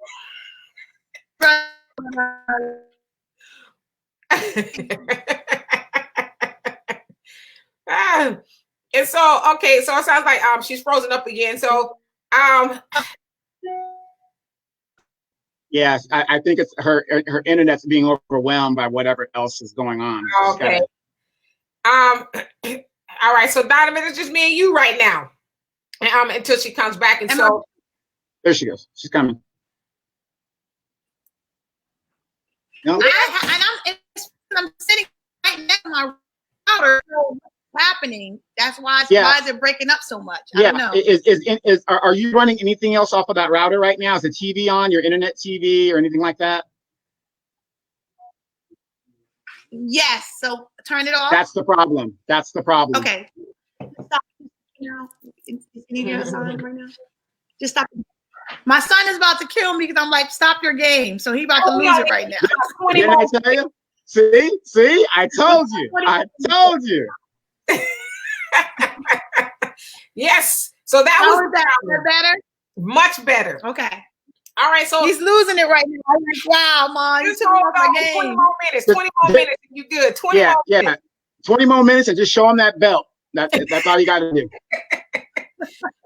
And so, okay, so it sounds like she's frozen up again. So yes, I think it's her internet's being overwhelmed by whatever else is going on. Okay. All right, so Donovan, it's just me and you right now. Until she comes back. And so there she goes. She's coming. No. I'm sitting right next to my router. What's happening? That's why is it breaking up so much? I don't know. Are you running anything else off of that router right now? Is the TV on, your internet TV or anything like that? Yes. So turn it off. That's the problem. Okay. Stop. Can you hear us on right now? Just stop. My son is about to kill me because I'm like, stop your game. So he's about to lose it right now. Didn't I tell you? See, I told you. Yes. So that was better. Much better. Okay. All right. So he's losing it right now. I'm like, wow, Mom, you took off my game. 20 more minutes. 20 more minutes. You good? 20 more minutes. 20 more minutes and just show him that belt. That's all you got to do.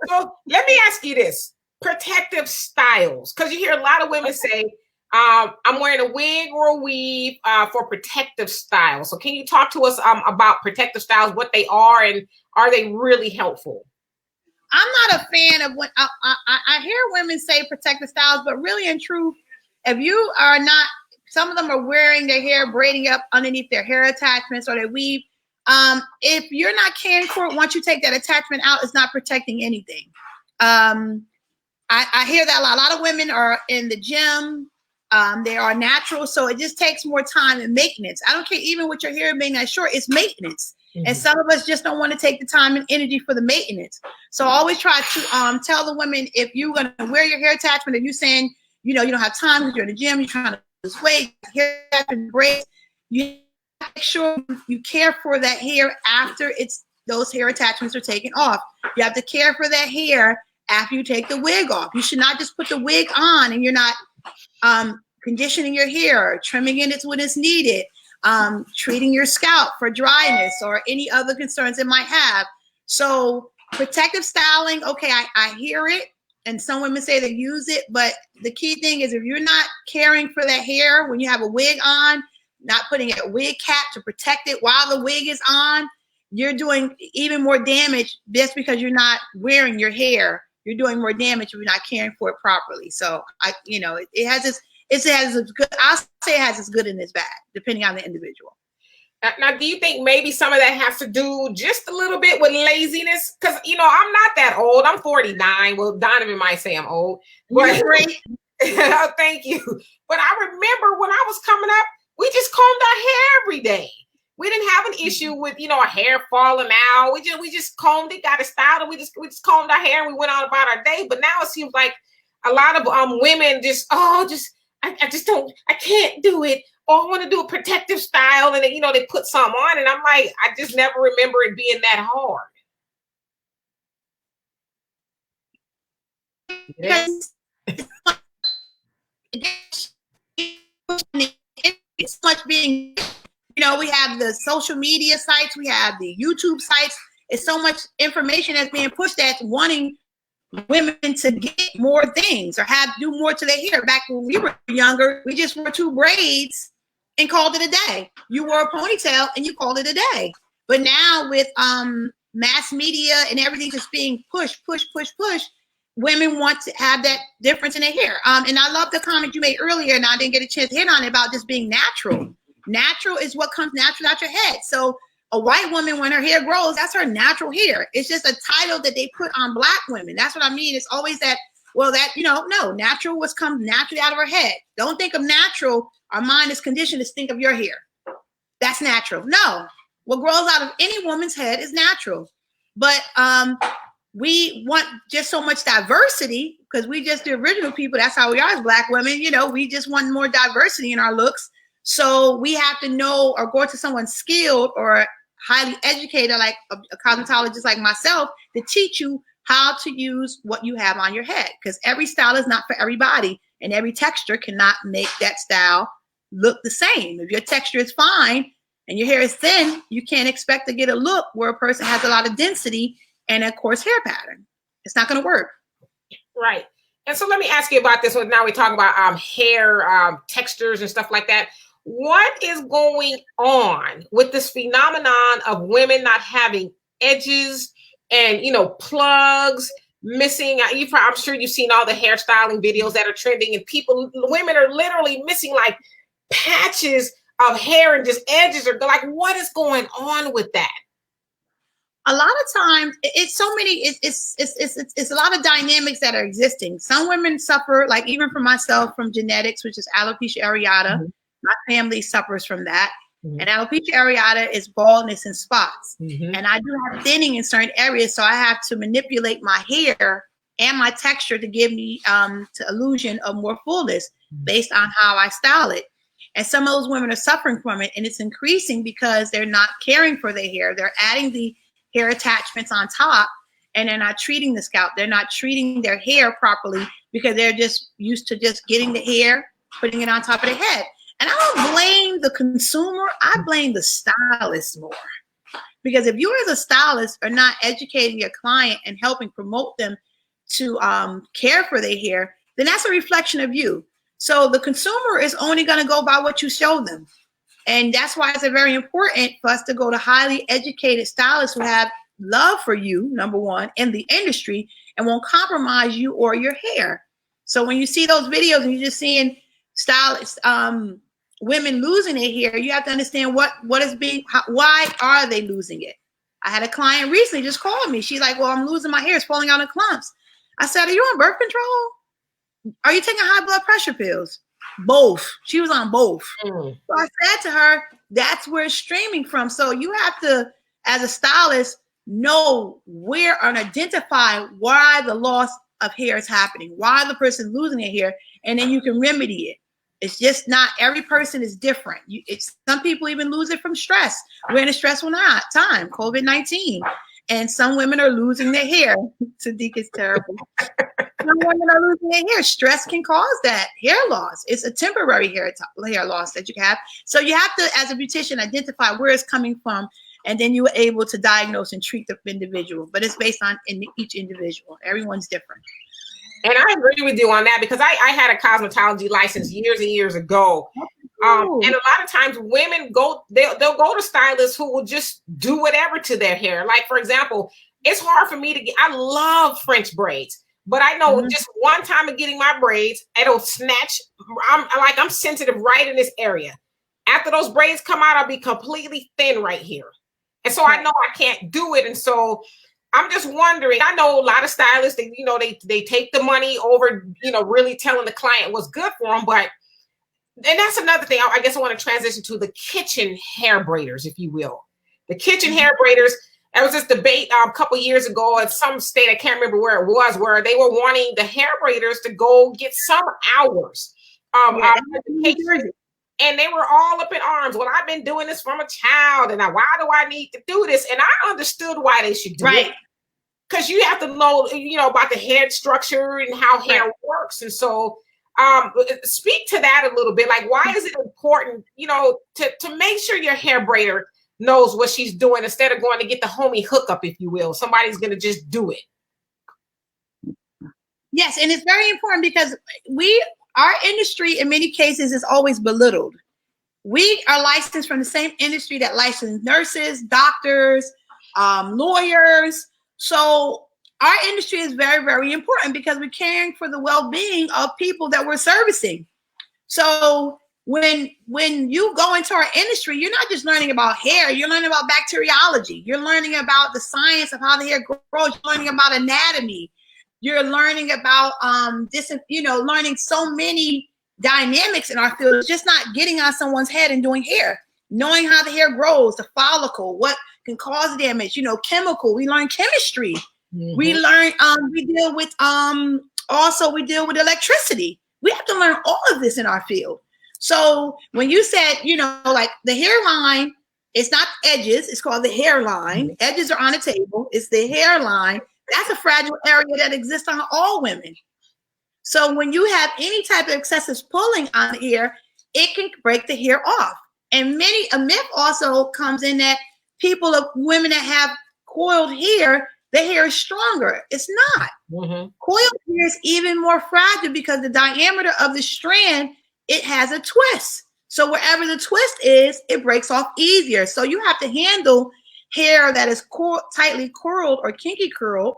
So let me ask you this: protective styles, because you hear a lot of women say, "I'm wearing a wig or a weave for protective styles." So can you talk to us about protective styles, what they are, and are they really helpful? I'm not a fan of what I hear women say protective styles, but really in truth, if you are not, some of them are wearing their hair braiding up underneath their hair attachments or they weave. If you're not caring for it, once you take that attachment out, it's not protecting anything. I hear that a lot. A lot of women are in the gym. They are natural. So it just takes more time and maintenance. I don't care, even with your hair being that short, it's maintenance. And some of us just don't want to take the time and energy for the maintenance. So I always try to tell the women, if you're going to wear your hair attachment, if you're saying, you know, you don't have time because you're in the gym, you're trying to lose weight, hair attachment breaks, you make sure you care for that hair after those hair attachments are taken off. You have to care for that hair after you take the wig off. You should not just put the wig on and you're not conditioning your hair, trimming it when it's needed, treating your scalp for dryness or any other concerns it might have. So protective styling, okay, I hear it, and some women say they use it, but the key thing is if you're not caring for that hair when you have a wig on, not putting a wig cap to protect it while the wig is on, you're doing even more damage just because you're not wearing your hair. You're doing more damage if you're not caring for it properly. So it has its good. I'll say it has its good and its bad, depending on the individual. Now, do you think maybe some of that has to do just a little bit with laziness? Because I'm not that old. I'm 49. Well, Donovan might say I'm old. But thank you. But I remember when I was coming up, we just combed our hair every day. We didn't have an issue with our hair falling out. We just combed it, got it styled, and we just combed our hair and we went on about our day. But now it seems like a lot of women I can't do it. Or I want to do a protective style, and they put some on, and I'm like, I just never remember it being that hard. Yes. It's much being, we have the social media sites, we have the YouTube sites. It's so much information that's being pushed that's wanting women to get more things or do more to their hair. Back when we were younger, we just wore 2 braids and called it a day. You wore a ponytail and you called it a day. But now with mass media and everything just being push, women want to have that difference in their hair. And I love the comment you made earlier, and I didn't get a chance to hit on it, about just being natural. Natural is what comes natural out your head. So a white woman, when her hair grows, that's her natural hair. It's just a title that they put on Black women. That's what I mean. It's always that, no, natural was comes naturally out of her head. Don't think of natural. Our mind is conditioned to think of your hair. That's natural. No, what grows out of any woman's head is natural. But we want just so much diversity because we just the original people. That's how we are as Black women. We just want more diversity in our looks. So we have to know or go to someone skilled or highly educated, like a cosmetologist like myself, to teach you how to use what you have on your head, because every style is not for everybody, and every texture cannot make that style look the same. If your texture is fine and your hair is thin, you can't expect to get a look where a person has a lot of density and a coarse hair pattern. It's not going to work. Right. And so let me ask you about this one. Now we're talking about hair textures and stuff like that. What is going on with this phenomenon of women not having edges and, plugs missing? I'm sure you've seen all the hairstyling videos that are trending, and women are literally missing like patches of hair and just edges. Are like, what is going on with that? A lot of times it's so many, it's a lot of dynamics that are existing. Some women suffer, like even for myself, from genetics, which is alopecia areata. Mm-hmm. My family suffers from that. Mm-hmm. And alopecia areata is baldness and spots. Mm-hmm. And I do have thinning in certain areas. So I have to manipulate my hair and my texture to give me to illusion of more fullness based on how I style it. And some of those women are suffering from it. And it's increasing because they're not caring for their hair. They're adding the hair attachments on top, and they're not treating the scalp. They're not treating their hair properly because they're just used to just getting the hair, putting it on top of their head. And I don't blame the consumer. I blame the stylist more. Because if you as a stylist are not educating your client and helping promote them to care for their hair, then that's a reflection of you. So the consumer is only going to go by what you show them. And that's why it's very important for us to go to highly educated stylists who have love for you, number one, in the industry, and won't compromise you or your hair. So when you see those videos and you're just seeing stylists, women losing their hair, you have to understand why are they losing it? I had a client recently just called me. She's like, well, I'm losing my hair. It's falling out in clumps. I said, are you on birth control? Are you taking high blood pressure pills? Both. She was on both. So I said to her, that's where it's streaming from. So you have to as a stylist, know where and identify why the loss of hair is happening, why the person losing their hair, and then you can remedy it. It's just not, every person is different. Some people even lose it from stress. We're in a stressful time, COVID-19, and some women are losing their hair. Saadiq is terrible. Some women are losing their hair. Stress can cause that hair loss. It's a temporary hair loss that you have. So you have to, as a beautician, identify where it's coming from, and then you are able to diagnose and treat the individual. But it's based on each individual. Everyone's different. And I agree with you on that, because I had a cosmetology license years and years ago. And a lot of times women they'll go to stylists who will just do whatever to their hair. Like, for example, it's hard for me to I love French braids, but I know just one time of getting my braids, it'll snatch. I'm sensitive right in this area. After those braids come out, I'll be completely thin right here. And so I know I can't do it. And so I'm just wondering, I know a lot of stylists, they take the money over, really telling the client what's good for them. And that's another thing. I guess I want to transition to the kitchen hair braiders, if you will. The kitchen hair braiders, there was this debate a couple years ago at some state, I can't remember where it was, where they were wanting the hair braiders to go get some hours. And they were all up in arms. Well, I've been doing this from a child, and why do I need to do this? And I understood why they should do it. Because you have to know, about the head structure and how hair works. And so speak to that a little bit. Like, why is it important, to make sure your hair braider knows what she's doing instead of going to get the homie hookup, if you will? Somebody's going to just do it. Yes, and it's very important because our industry in many cases is always belittled. We are licensed from the same industry that licensed nurses, doctors, lawyers. So our industry is very, very important because we're caring for the well-being of people that we're servicing. So when you go into our industry, you're not just learning about hair, you're learning about bacteriology. You're learning about the science of how the hair grows. You're learning about anatomy. You're learning about learning so many dynamics in our field. It's just not getting on someone's head and doing hair, knowing how the hair grows, the follicle, what can cause damage, chemical. We learn chemistry. We learn, we deal with electricity. We have to learn all of this in our field. So when you said, like the hairline, it's not edges, it's called the hairline. Edges are on the table. It's the hairline. That's a fragile area that exists on all women. So when you have any type of excessive pulling on the hair, it can break the hair off. And a myth also comes in that women that have coiled hair, the hair is stronger. It's not. Coiled hair is even more fragile because the diameter of the strand, it has a twist. So wherever the twist is, it breaks off easier. So you have to handle hair that is tightly curled or kinky curled.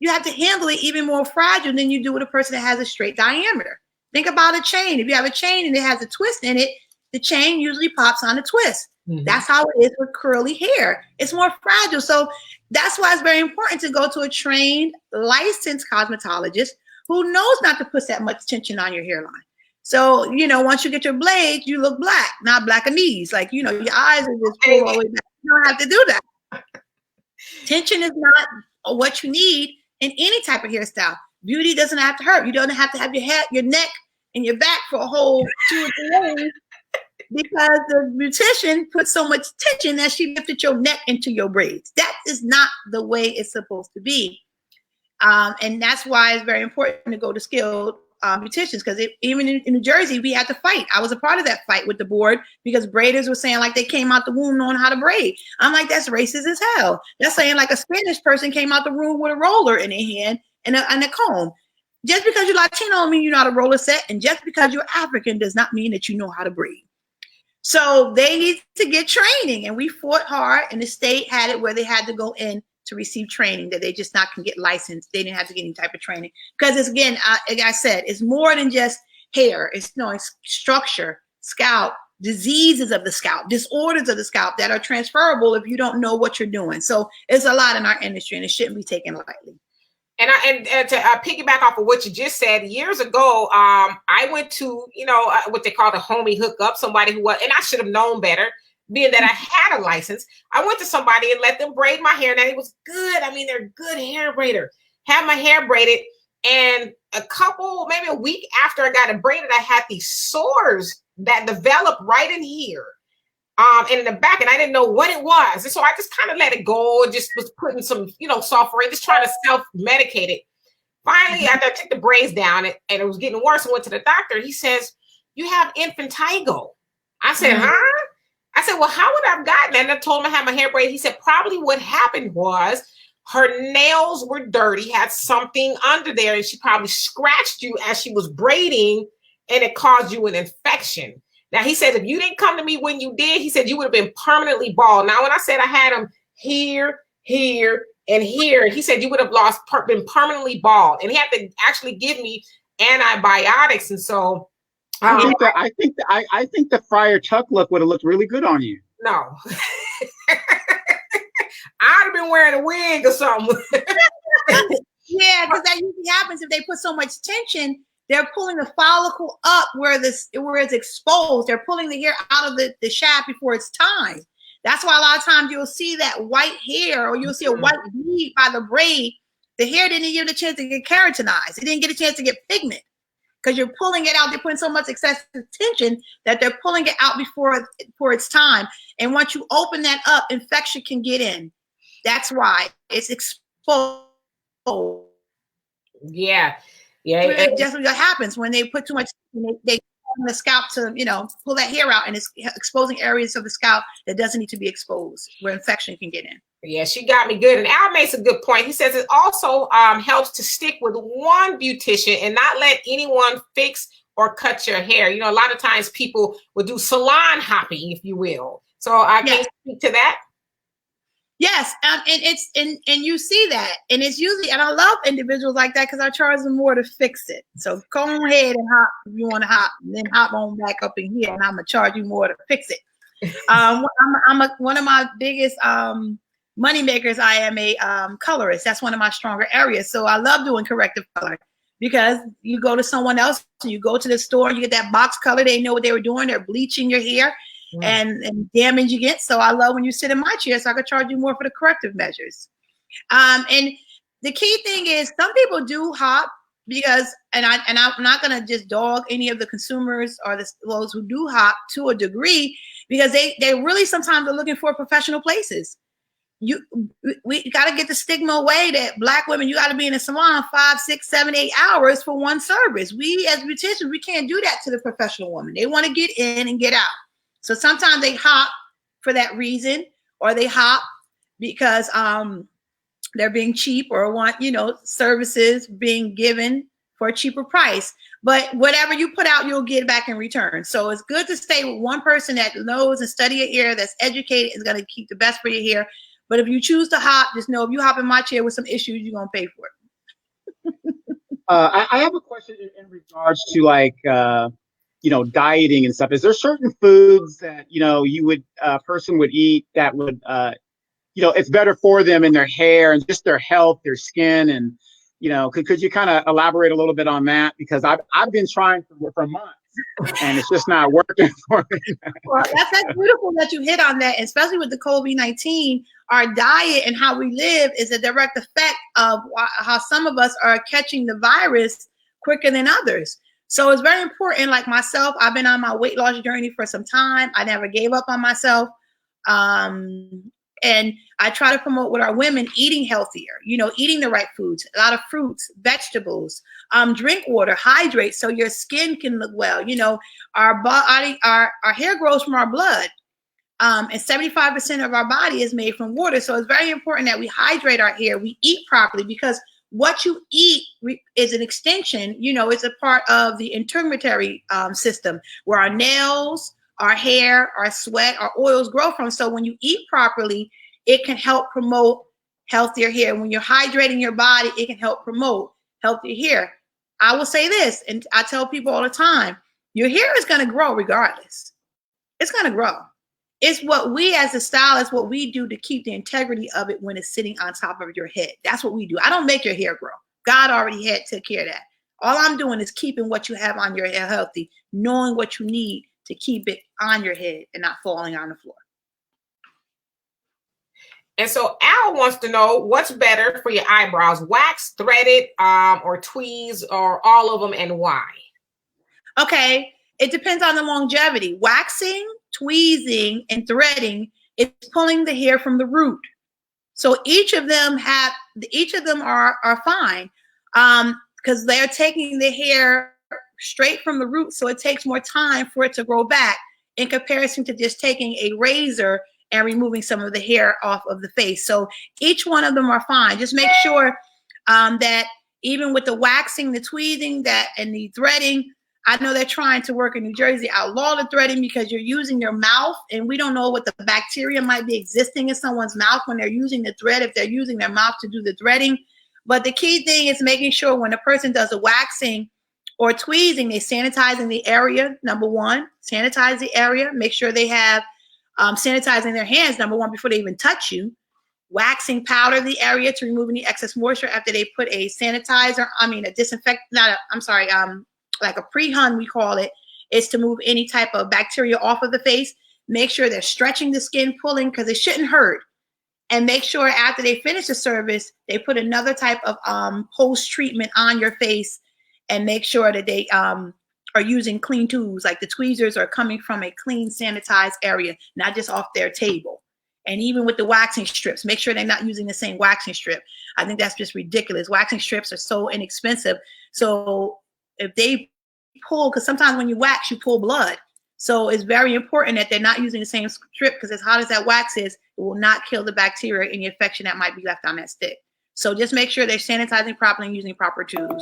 You have to handle it even more fragile than you do with a person that has a straight diameter. Think about a chain. If you have a chain and it has a twist in it, the chain usually pops on a twist. That's how it is with curly hair. It's more fragile. So that's why it's very important to go to a trained, licensed cosmetologist who knows not to put that much tension on your hairline. So, once you get your blade, you look black, not blackanese. Like, your eyes are just pulled all the way back. You don't have to do that. Tension is not what you need in any type of hairstyle. Beauty doesn't have to hurt. You don't have to have your head, your neck, and your back for a whole 2 or 3 days because the beautician put so much tension that she lifted your neck into your braids. That is not the way it's supposed to be. And that's why it's very important to go to skilled beauticians, because even in New Jersey, we had to fight. I was a part of that fight with the board because braiders were saying like they came out the womb knowing how to braid. I'm like, that's racist as hell. That's saying like a Spanish person came out the room with a roller in their hand and a comb. Just because you're Latino don't mean you know how to roll a set, and just because you're African does not mean that you know how to braid. So they need to get training, and we fought hard, and the state had it where they had to go in to receive training, that they just not can get licensed. They didn't have to get any type of training because it's, again, like I said, it's more than just hair. It's structure, scalp, diseases of the scalp, disorders of the scalp that are transferable if you don't know what you're doing. So it's a lot in our industry, and it shouldn't be taken lightly. And to piggyback off of what you just said, years ago, I went to, what they call the homie hookup, somebody who was, and I should have known better. being that I had a license, I went to somebody and let them braid my hair. Now it was good. I mean, they're good hair braider. Had my hair braided, and maybe a week after I got it braided, I had these sores that developed right in here. And in the back, and I didn't know what it was. And so I just kind of let it go and just was putting some, software, just trying to self-medicate it. Finally, after I took the braids down and it was getting worse, I went to the doctor. He says, "You have infantile." I said, "Huh?" I said, "Well, how would I have gotten that?" And I told him I had my hair braided. He said, "Probably what happened was her nails were dirty, had something under there, and she probably scratched you as she was braiding, and it caused you an infection." Now, he said, if you didn't come to me when you did, he said, you would have been permanently bald. Now, when I said I had them here, here, and here, he said, you would have been permanently bald. And he had to actually give me antibiotics. And so I think the Friar Tuck look would have looked really good on you. No. I'd have been wearing a wig or something. Yeah, because that usually happens if they put so much tension. They're pulling the follicle up where it's exposed. They're pulling the hair out of the shaft before it's time. That's why a lot of times you'll see that white hair, or you'll see a white bead by the braid. The hair didn't get a chance to get keratinized. It didn't get a chance to get pigment because you're pulling it out. They're putting so much excessive tension that they're pulling it out before its time. And once you open that up, infection can get in. That's why it's exposed. Yeah. Yeah, just what happens when they put too much. They on the scalp to pull that hair out, and it's exposing areas of the scalp that doesn't need to be exposed, where infection can get in. Yeah, she got me good. And Al makes a good point. He says it also helps to stick with one beautician and not let anyone fix or cut your hair. A lot of times people will do salon hopping, if you will. So I can speak to that. Yes, and you see that, and it's usually, and I love individuals like that because I charge them more to fix it. So go ahead and hop if you want to hop, and then hop on back up in here, and I'm gonna charge you more to fix it. One of my biggest money makers. I am a colorist. That's one of my stronger areas. So I love doing corrective color because you go to someone else, and you go to the store, you get that box color. They know what they were doing. They're bleaching your hair. And damaging it. So I love when you sit in my chair, so I could charge you more for the corrective measures. And the key thing is some people do hop because, and I'm not going to just dog any of the consumers or those who do hop to a degree, because they really sometimes are looking for professional places. We got to get the stigma away that Black women, you got to be in a salon 5, 6, 7, 8 hours for one service. We as beauticians, we can't do that to the professional woman. They want to get in and get out. So sometimes they hop for that reason, or they hop because they're being cheap or want, services being given for a cheaper price. But whatever you put out, you'll get back in return. So it's good to stay with one person that knows and study your hair, that's educated, is going to keep the best for your hair. But if you choose to hop, just know if you hop in my chair with some issues, you're going to pay for it. I have a question in regards to dieting and stuff. Is there certain foods that, a person would eat that would, it's better for them and their hair and just their health, their skin? And, could you kind of elaborate a little bit on that? Because I've been trying for months and it's just not working for me. Well, that's beautiful that you hit on that, especially with the COVID-19. Our diet and how we live is a direct effect of how some of us are catching the virus quicker than others. So it's very important. Like myself, I've been on my weight loss journey for some time. I never gave up on myself. And I try to promote with our women eating healthier, eating the right foods, a lot of fruits, vegetables, drink water, hydrate so your skin can look well. Our body, our hair grows from our blood. And 75% of our body is made from water. So it's very important that we hydrate our hair, we eat properly, because what you eat is an extension, it's a part of the integumentary system where our nails, our hair, our sweat, our oils grow from. So when you eat properly, it can help promote healthier hair. When you're hydrating your body, it can help promote healthier hair. I will say this, and I tell people all the time, your hair is going to grow regardless. It's going to grow. It's what we as a stylist, what we do to keep the integrity of it when it's sitting on top of your head. That's what we do. I don't make your hair grow. God already took care of that. All I'm doing is keeping what you have on your hair healthy, knowing what you need to keep it on your head and not falling on the floor. And so Al wants to know what's better for your eyebrows, wax, threaded, or tweeze, or all of them, and why? Okay, it depends on the longevity. Waxing, tweezing, and threading is pulling the hair from the root. So each of them are fine, because they're taking the hair straight from the root. So it takes more time for it to grow back in comparison to just taking a razor and removing some of the hair off of the face. So each one of them are fine. Just make sure that even with the waxing, the tweezing, and the threading, I know they're trying to work in New Jersey, outlaw the threading because you're using your mouth, and we don't know what the bacteria might be existing in someone's mouth when they're using the thread, if they're using their mouth to do the threading. But the key thing is making sure when a person does a waxing or tweezing, they're sanitizing the area, number one. Sanitize the area. Make sure they have sanitizing their hands, number one, before they even touch you. Waxing powder the area to remove any excess moisture after they put a sanitizer, a disinfectant, like a pre-hun, we call it, is to move any type of bacteria off of the face. Make sure they're stretching the skin, pulling, because it shouldn't hurt. And make sure after they finish the service, they put another type of post-treatment on your face, and make sure that they are using clean tools, like the tweezers are coming from a clean, sanitized area, not just off their table. And even with the waxing strips, make sure they're not using the same waxing strip. I think that's just ridiculous. Waxing strips are so inexpensive. So if they pull, because sometimes when you wax, you pull blood. So it's very important that they're not using the same strip, because as hot as that wax is, it will not kill the bacteria, any infection that might be left on that stick. So just make sure they're sanitizing properly and using proper tools.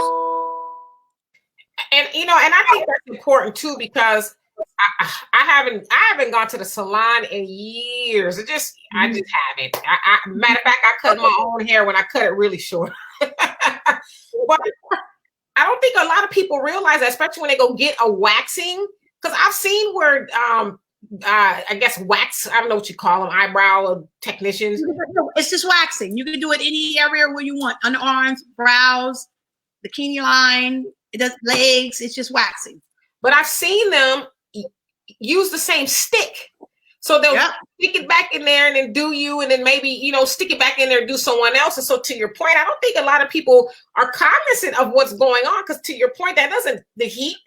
And and I think that's important too, because I haven't gone to the salon in years. I just haven't. Matter of fact, I cut my own hair when I cut it really short. But I don't think a lot of people realize that, especially when they go get a waxing, because I've seen where I guess wax, I don't know what you call them, eyebrow technicians. It's just waxing. You can do it any area where you want, underarms, brows, bikini line, it does legs, it's just waxing. But I've seen them use the same stick. So they'll stick it back in there and then do you, and then maybe, stick it back in there and do someone else. And so to your point, I don't think a lot of people are cognizant of what's going on, because to your point, the heat,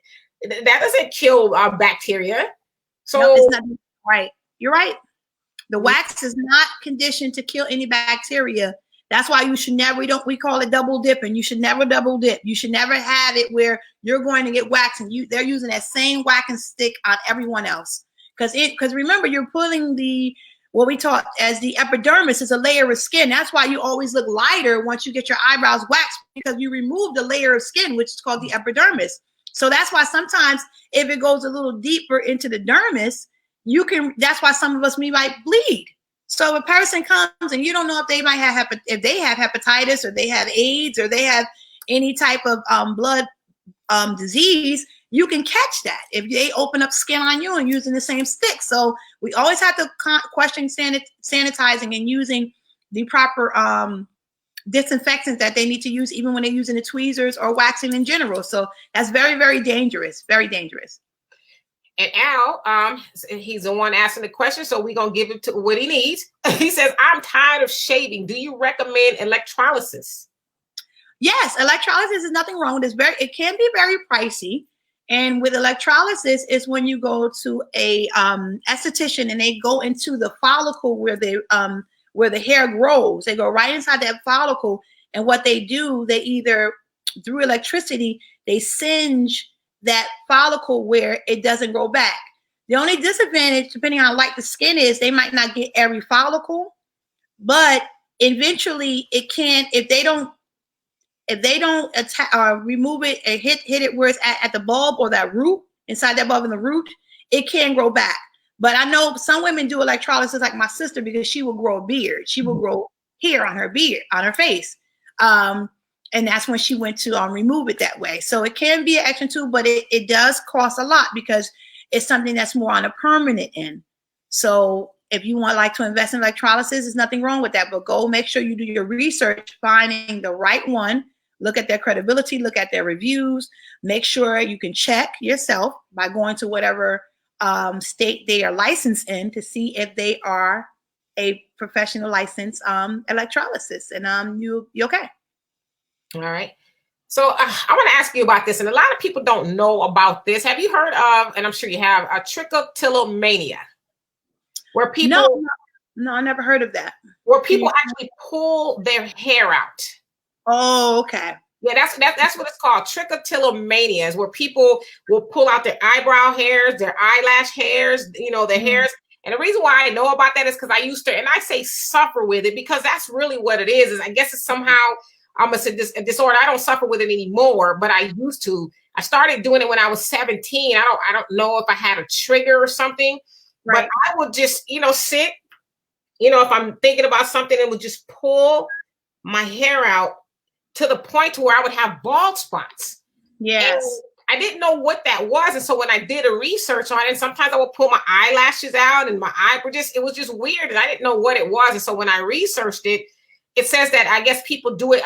that doesn't kill bacteria. So no, it's not right. You're right. The wax is not conditioned to kill any bacteria. That's why you should never, we call it double dipping. You should never double dip. You should never have it where you're going to get wax and they're using that same waxing stick on everyone else. Because remember, you're pulling what we taught as the epidermis is a layer of skin. That's why you always look lighter once you get your eyebrows waxed, because you remove the layer of skin, which is called the epidermis. So that's why sometimes if it goes a little deeper into the dermis, that's why some of us, we might bleed. So if a person comes and you don't know if they might have if they have hepatitis, or they have AIDS, or they have any type of blood disease, you can catch that if they open up skin on you and using the same stick. So we always have to question sanitizing and using the proper disinfectants that they need to use, even when they're using the tweezers or waxing in general. So that's very, very dangerous, very dangerous. And Al, he's the one asking the question, so we're going to give him to what he needs. He says, I'm tired of shaving. Do you recommend electrolysis? Yes, electrolysis is nothing wrong with it. It can be very pricey. And with electrolysis is when you go to a esthetician and they go into the follicle where the hair grows. They go right inside that follicle. And what they do, they either, through electricity, they singe that follicle where it doesn't grow back. The only disadvantage, depending on how light the skin is, they might not get every follicle, but eventually it can, if they don't remove it and hit it where it's at the bulb or that root, inside that bulb in the root, it can grow back. But I know some women do electrolysis, like my sister, because she will grow a beard. She will grow hair on her beard, on her face. And that's when she went to remove it that way. So it can be an action tool, but it does cost a lot because it's something that's more on a permanent end. So if you want to invest in electrolysis, there's nothing wrong with that, but go make sure you do your research, finding the right one, look at their credibility, look at their reviews, make sure you can check yourself by going to whatever state they are licensed in to see if they are a professional license electrolysis, and you okay. All right. So I want to ask you about this, and a lot of people don't know about this. Have you heard of, and I'm sure you have, a trichotillomania, where people no, I never heard of that. Where people actually pull their hair out. Oh, okay. Yeah, that's what it's called. Trichotillomania is where people will pull out their eyebrow hairs, their eyelash hairs, their hairs. And the reason why I know about that is because I used to, and I say suffer with it because that's really what it is I guess it's somehow a disorder. I don't suffer with it anymore, but I used to. I started doing it when I was 17. I don't know if I had a trigger or something, right. But I would just, sit, if I'm thinking about something, and would just pull my hair out to the point to where I would have bald spots. Yes. And I didn't know what that was. And so when I did a research on it, sometimes I would pull my eyelashes out and my it was just weird. And I didn't know what it was. And so when I researched it, it says that I guess people do it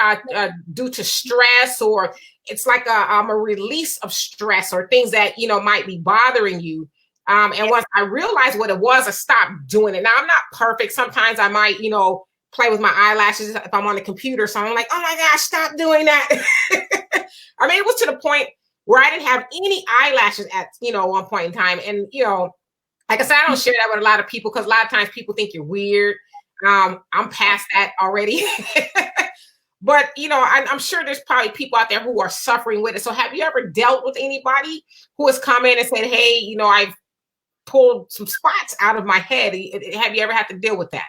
due to stress, or it's like a release of stress or things that, might be bothering you. And once I realized what it was, I stopped doing it. Now, I'm not perfect. Sometimes I might, play with my eyelashes if I'm on the computer. So I'm like, oh my gosh, stop doing that. I mean, it was to the point where I didn't have any eyelashes at, one point in time. And, like I said, I don't share that with a lot of people because a lot of times people think you're weird. I'm past that already. But, I'm sure there's probably people out there who are suffering with it. So have you ever dealt with anybody who has come in and said, hey, I've pulled some spots out of my head? Have you ever had to deal with that?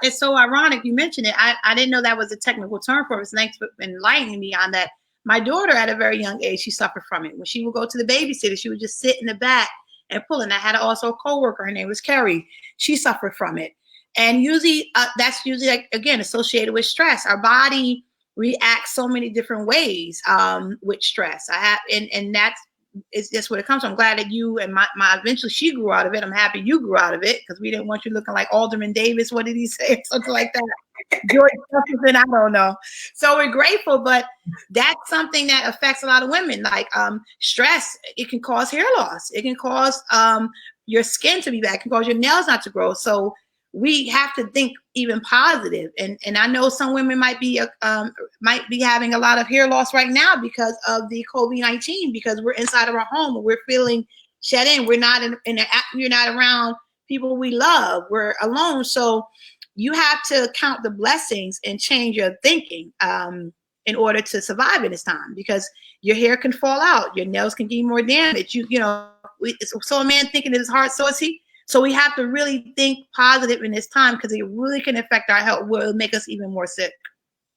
It's so ironic you mentioned it. I didn't know that was a technical term for it. So thanks for enlightening me on that. My daughter, at a very young age, she suffered from it. When she would go to the babysitter, she would just sit in the back and pull. And I had also a coworker. Her name was Carrie. She suffered from it. And usually that's usually, again, associated with stress. Our body reacts so many different ways with stress. And it's just what it comes from. I'm glad that you and my eventually she grew out of it. I'm happy you grew out of it because we didn't want you looking like Alderman Davis. What did he say? Something like that. George Jefferson, I don't know. So we're grateful, but that's something that affects a lot of women. Like stress, it can cause hair loss. It can cause your skin to be bad. It can cause your nails not to grow. So we have to think even positive. And I know some women might be having a lot of hair loss right now because of the COVID-19, because we're inside of our home and we're feeling shut in. We're not you're not around people we love. We're alone. So you have to count the blessings and change your thinking in order to survive in this time, because your hair can fall out, your nails can get more damage. So a man thinking in his heart, so is he. So we have to really think positive in this time because it really can affect our health. Will make us even more sick.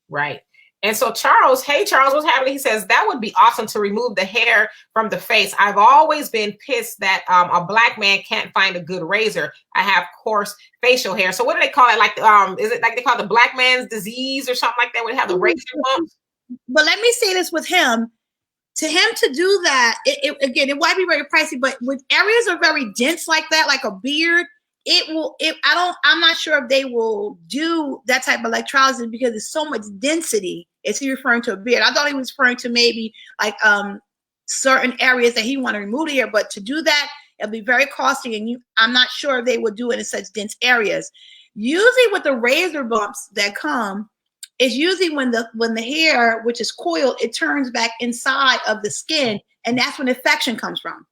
Right. And so Charles, hey, Charles, what's happening? He says, that would be awesome to remove the hair from the face. I've always been pissed that a Black man can't find a good razor. I have coarse facial hair. So what do they call it? Like, is it like they call it the Black man's disease or something like that? Would have the razor bumps? But let me say this with him. To him to do that, it might be very pricey, but with areas are very dense like that, like a beard, I'm not sure if they will do that type of electrolysis because there's so much density. Is he referring to a beard? I thought he was referring to maybe like certain areas that he want to remove the hair, but to do that, it'll be very costly, and I'm not sure if they will do it in such dense areas. Usually with the razor bumps that come, it's usually when the hair, which is coiled, it turns back inside of the skin, and that's when infection comes from.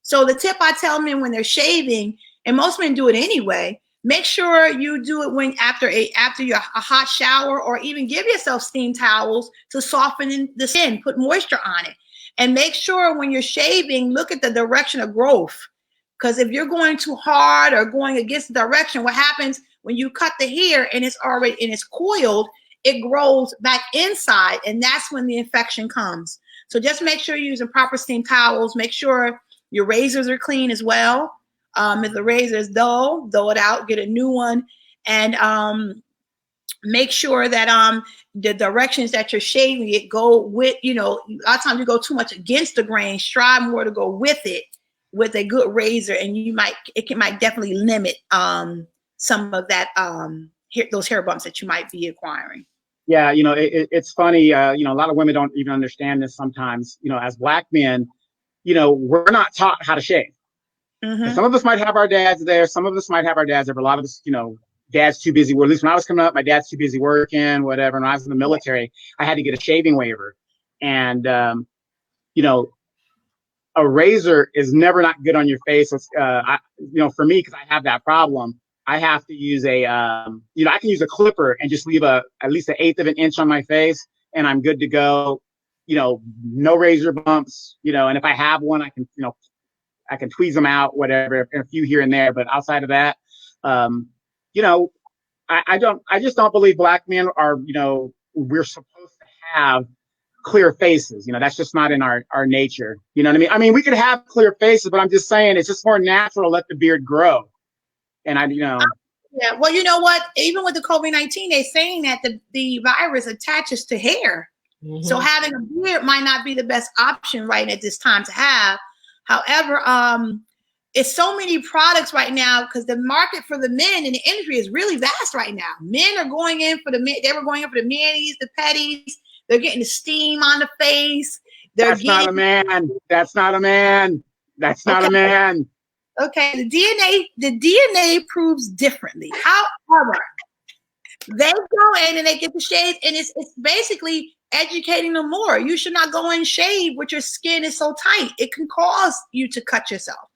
So the tip I tell men when they're shaving, and most men do it anyway, make sure you do it after a hot shower, or even give yourself steam towels to soften the skin, put moisture on it. And make sure when you're shaving, look at the direction of growth. Because if you're going too hard or going against the direction, what happens when you cut the hair and it's coiled, it grows back inside, and that's when the infection comes. So just make sure you're using proper steam towels. Make sure your razors are clean as well. If the razor is dull, throw it out, get a new one, and make sure that the directions that you're shaving it go with, a lot of times you go too much against the grain. Strive more to go with it with a good razor, and it might definitely limit some of that those hair bumps that you might be acquiring. Yeah, it's funny. A lot of women don't even understand this sometimes. As Black men, we're not taught how to shave. Mm-hmm. Some of us might have our dads there. Some of us might have our dads there, but a lot of us, dad's too busy. Well, at least when I was coming up, my dad's too busy working, whatever. And when I was in the military, I had to get a shaving waiver. And, you know, a razor is never not good on your face. For me, because I have that problem, I have to use I can use a clipper and just leave at least 1/8 of an inch on my face, and I'm good to go. No razor bumps, and if I have one, I can tweeze them out, whatever, a few here and there. But outside of that, I just don't believe black men are, we're supposed to have clear faces. That's just not in our nature. You know what I mean? I mean, we could have clear faces, but I'm just saying it's just more natural to let the beard grow. And yeah, well, you know what? Even with the COVID-19, they're saying that the virus attaches to hair. Mm-hmm. So having a beard might not be the best option right at this time to have. However, it's so many products right now because the market for the men in the industry is really vast right now. Men are going in for they were going in for the manis, the petties. They're getting the steam on the face. That's not a man. That's not a man. That's not a man. Okay, the DNA proves differently. However, they go in and they get the shades, and it's basically educating them more. You should not go in and shave with your skin is so tight. It can cause you to cut yourself.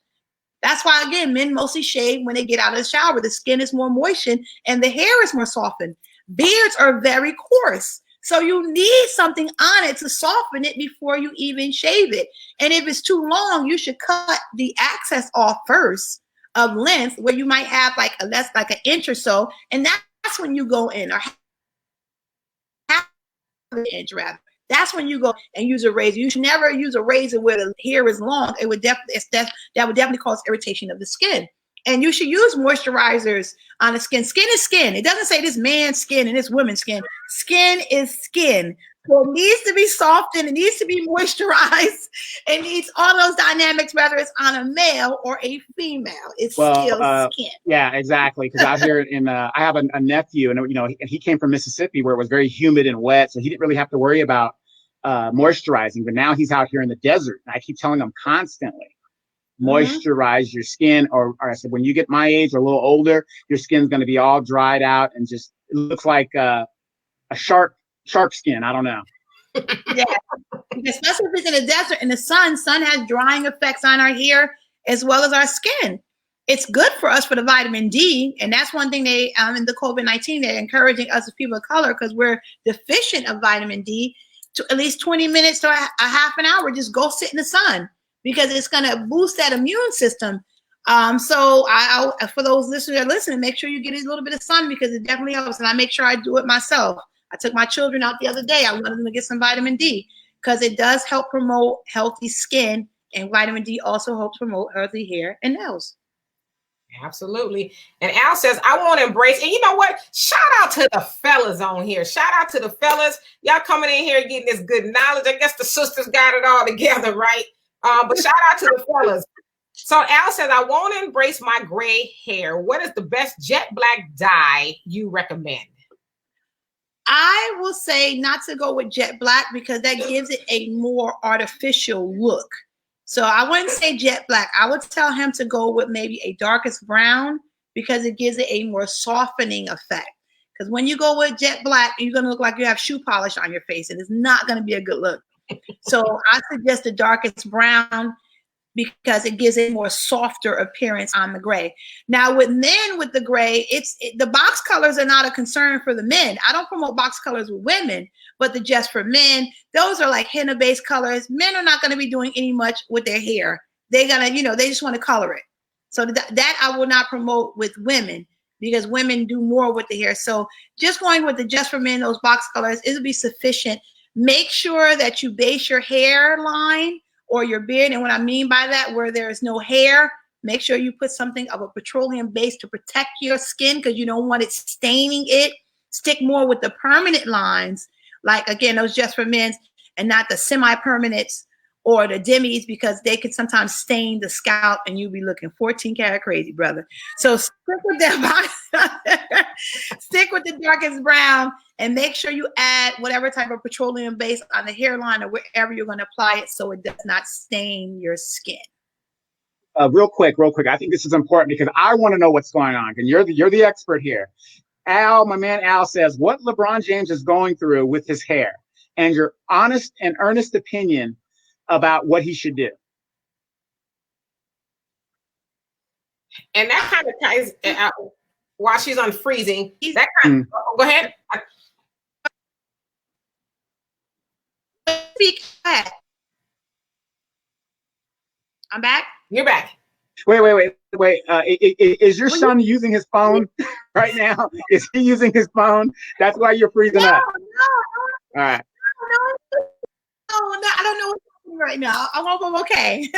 That's why, again, men mostly shave when they get out of the shower. The skin is more moistened and the hair is more softened. Beards are very coarse. So you need something on it to soften it before you even shave it. And if it's too long, you should cut the excess off first of length where you might have like an inch or so. And that's when you go in, or half an inch rather. That's when you go and use a razor. You should never use a razor where the hair is long. That would definitely cause irritation of the skin. And you should use moisturizers on the skin. Skin is skin. It doesn't say this man's skin and this woman's skin. Skin is skin. So it needs to be softened. It needs to be moisturized. It needs all those dynamics, whether it's on a male or a female. It's still skin. Yeah, exactly. Because out here I have a nephew, and he came from Mississippi where it was very humid and wet, so he didn't really have to worry about moisturizing. But now he's out here in the desert, and I keep telling him constantly, moisturize your skin, or I said, when you get my age or a little older, your skin's going to be all dried out and just it looks like a shark skin. I don't know. Yeah, especially if it's in the desert and the sun has drying effects on our hair as well as our skin. It's good for us for the vitamin D, and that's one thing they in the COVID-19 they're encouraging us as people of color, because we're deficient of vitamin D, to at least 20 minutes to a half an hour. Just go sit in the sun, because it's going to boost that immune system. So for those listeners that are listening, make sure you get a little bit of sun, because it definitely helps. And I make sure I do it myself. I took my children out the other day. I wanted them to get some vitamin D, because it does help promote healthy skin, and vitamin D also helps promote healthy hair and nails. Absolutely. And Al says, I want to embrace, and you know what? Shout out to the fellas on here. Shout out to the fellas. Y'all coming in here getting this good knowledge. I guess the sisters got it all together, right? But shout out to the fellas. So Al says, I want to embrace my gray hair. What is the best jet black dye you recommend? I will say not to go with jet black, because that gives it a more artificial look. So I wouldn't say jet black. I would tell him to go with maybe a darkest brown, because it gives it a more softening effect. Because when you go with jet black, you're going to look like you have shoe polish on your face, and it's not going to be a good look. So I suggest the darkest brown, because it gives a more softer appearance on the gray. Now with men with the gray, the box colors are not a concern for the men. I don't promote box colors with women, but just for men, those are like henna-based colors. Men are not going to be doing any much with their hair. They're going to, they just want to color it. So that I will not promote with women, because women do more with the hair. So just going with the just for men, those box colors, it'll be sufficient. Make sure that you base your hairline or your beard. And what I mean by that, where there is no hair, make sure you put something of a petroleum base to protect your skin, because you don't want it staining it. Stick more with the permanent lines, like, again, those just for men, and not the semi-permanents or the demis, because they could sometimes stain the scalp and you'll be looking 14 karat crazy, brother. So stick with that. Stick with the darkest brown, and make sure you add whatever type of petroleum base on the hairline or wherever you're going to apply it, so it does not stain your skin. real quick. I think this is important because I want to know what's going on. And you're the expert here. Al, my man Al says, what LeBron James is going through with his hair, and your honest and earnest opinion about what he should do. And that kind of ties while she's unfreezing. That kind of, go ahead. I'm back. You're back. Wait. Is your son using his phone right now? Is he using his phone? That's why you're freezing up. No. All right. No, I don't know what's happening right now. I'm okay.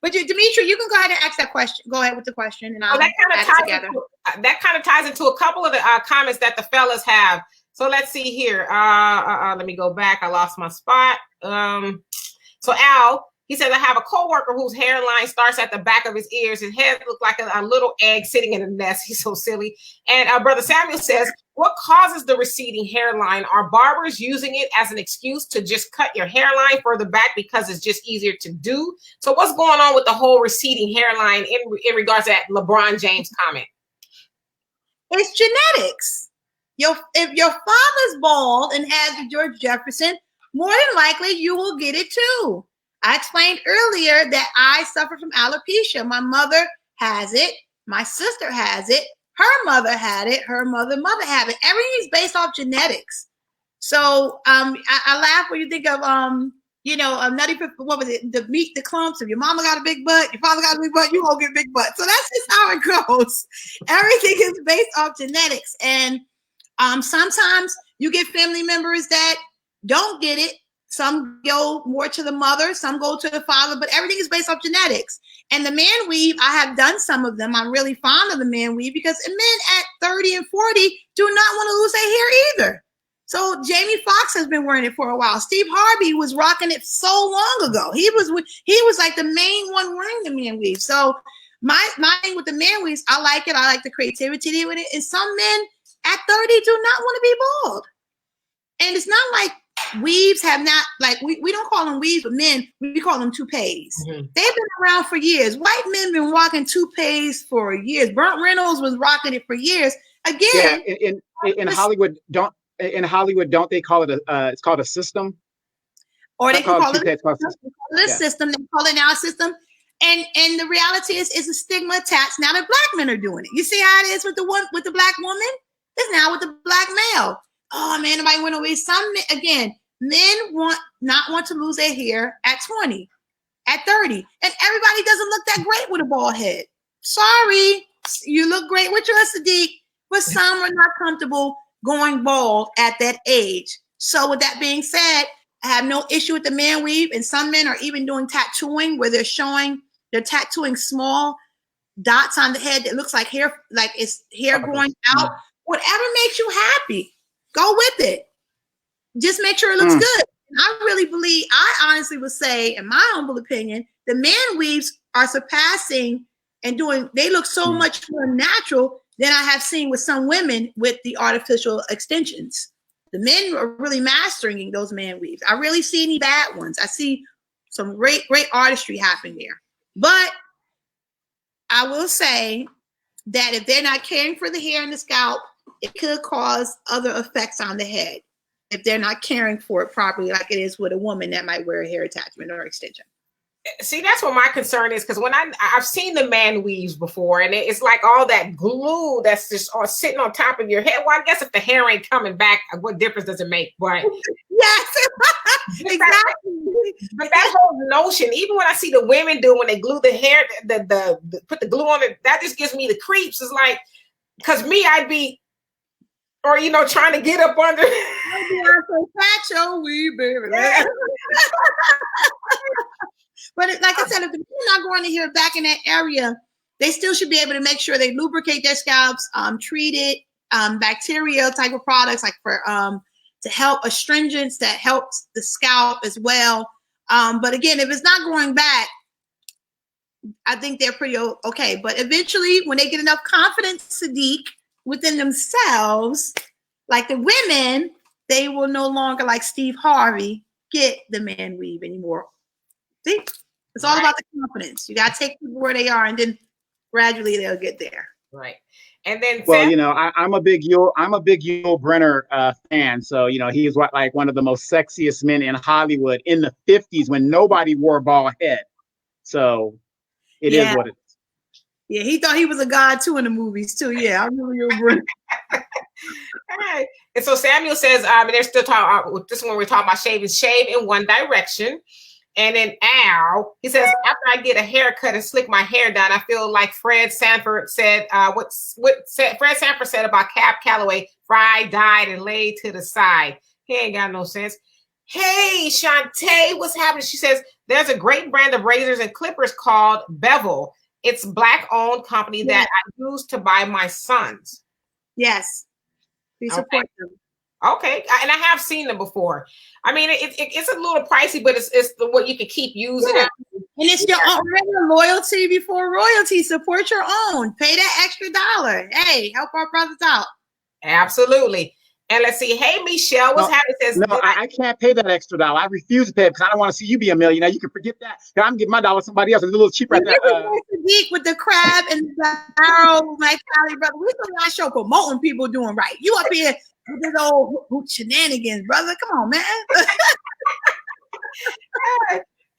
But Demetri, you can go ahead and ask that question. Go ahead with the question, and I'll that kind of ties into a couple of the comments that the fellas have. So let's see here. Let me go back. I lost my spot. So Al, he says, I have a coworker whose hairline starts at the back of his ears. His head looks like a little egg sitting in a nest. He's so silly. And Brother Samuel says, what causes the receding hairline? Are barbers using it as an excuse to just cut your hairline further back because it's just easier to do? So what's going on with the whole receding hairline in regards to that LeBron James comment? It's genetics. If your father's bald and has the George Jefferson, more than likely you will get it too. I explained earlier that I suffer from alopecia. My mother has it. My sister has it. Her mother had it. Her mother had it. Everything is based off genetics. So I laugh when you think of nutty. What was it? The clumps. If your mama got a big butt, your father got a big butt, you won't get a big butt. So that's just how it goes. Everything is based off genetics, and sometimes you get family members that don't get it. Some go more to the mother, some go to the father, but everything is based off genetics. And the man weave, I have done some of them. I'm really fond of the man weave because men at 30 and 40 do not want to lose their hair either. So Jamie Foxx has been wearing it for a while. Steve Harvey was rocking it so long ago. He was like the main one wearing the man weave. So my thing with the man weaves, I like it. I like the creativity with it. And some men at 30 do not want to be bald. And it's not like weaves have not, like, we don't call them weaves, but men, we call them toupees. Mm-hmm. They've been around for years. White men been rocking toupees for years. Burt Reynolds was rocking it for years. Again, in Hollywood, don't they call it it's called a system? Or they can call it a system. They call it now a system. And the reality is a stigma attached. Now the black men are doing it. You see how it is with the black woman? It's now with the black male. Oh man, nobody went away. Men not want to lose their hair at 20, at 30. And everybody doesn't look that great with a bald head. Sorry, you look great with your Saadiq, but some are not comfortable going bald at that age. So with that being said, I have no issue with the man weave. And some men are even doing tattooing where they're tattooing small dots on the head that looks like hair, like it's hair growing out. Whatever makes you happy. Go with it. Just make sure it looks good. I honestly would say, in my humble opinion, the man weaves are surpassing and they look so much more natural than I have seen with some women with the artificial extensions. The men are really mastering those man weaves. I really see any bad ones. I see some great artistry happening there. But I will say that if they're not caring for the hair and the scalp, it could cause other effects on the head if they're not caring for it properly, like it is with a woman that might wear a hair attachment or extension. See, that's what my concern is, because when I've seen the man weaves before, and it's like all that glue that's just sitting on top of your head. Well, I guess if the hair ain't coming back, what difference does it make? But yes, exactly. But that whole notion, even when I see the women do when they glue the hair, the put the glue on it, that just gives me the creeps. It's like, because me, I'd be, or trying to get up under. Patch your weave, baby. But like I said, if the people are not growing the hair back in that area, they still should be able to make sure they lubricate their scalps, treat it, bacterial type of products like for to help astringents that helps the scalp as well. But again, if it's not growing back, I think they're pretty okay. But eventually, when they get enough confidence, Saadiq, within themselves, like the women, they will no longer, like Steve Harvey, get the man weave anymore. See? It's all about the confidence. You got to take people where they are, and then gradually they'll get there. Right. And then, well, Sam? you know, I'm a big Yul Brenner fan. So, you know, he is like one of the most sexiest men in Hollywood in the 50s when nobody wore a bald head. So it is what it is. Yeah, he thought he was a god too in the movies too. Yeah, I remember Yul Brenner. All right. And so Samuel says, they're still talking. This one we're talking about shave in one direction. And then Al, he says, after I get a haircut and slick my hair down, I feel like Fred Sanford said, Fred Sanford said about Cab Calloway, fried, dyed, and laid to the side. He ain't got no sense. Hey, Shantae, what's happening? She says, there's a great brand of razors and clippers called Bevel. It's Black-owned company that I use to buy my sons. Yes. We support them. Okay, and I have seen them before. I mean, it's a little pricey, but it's what you can keep using it. And it's your own loyalty before royalty. Support your own. Pay that extra $1. Hey, help our brothers out. Absolutely. And let's see. Hey, Michelle, what's happening? Says, no, I can't pay that extra $1. I refuse to pay it because I don't want to see you be a millionaire. You can forget that. I'm giving my dollar to somebody else. It's a little cheap right there. Saadiq with the crab and the barrel, my Cali brother. We're still on show promoting people doing right. You up here with this old shenanigans, brother. Come on, man.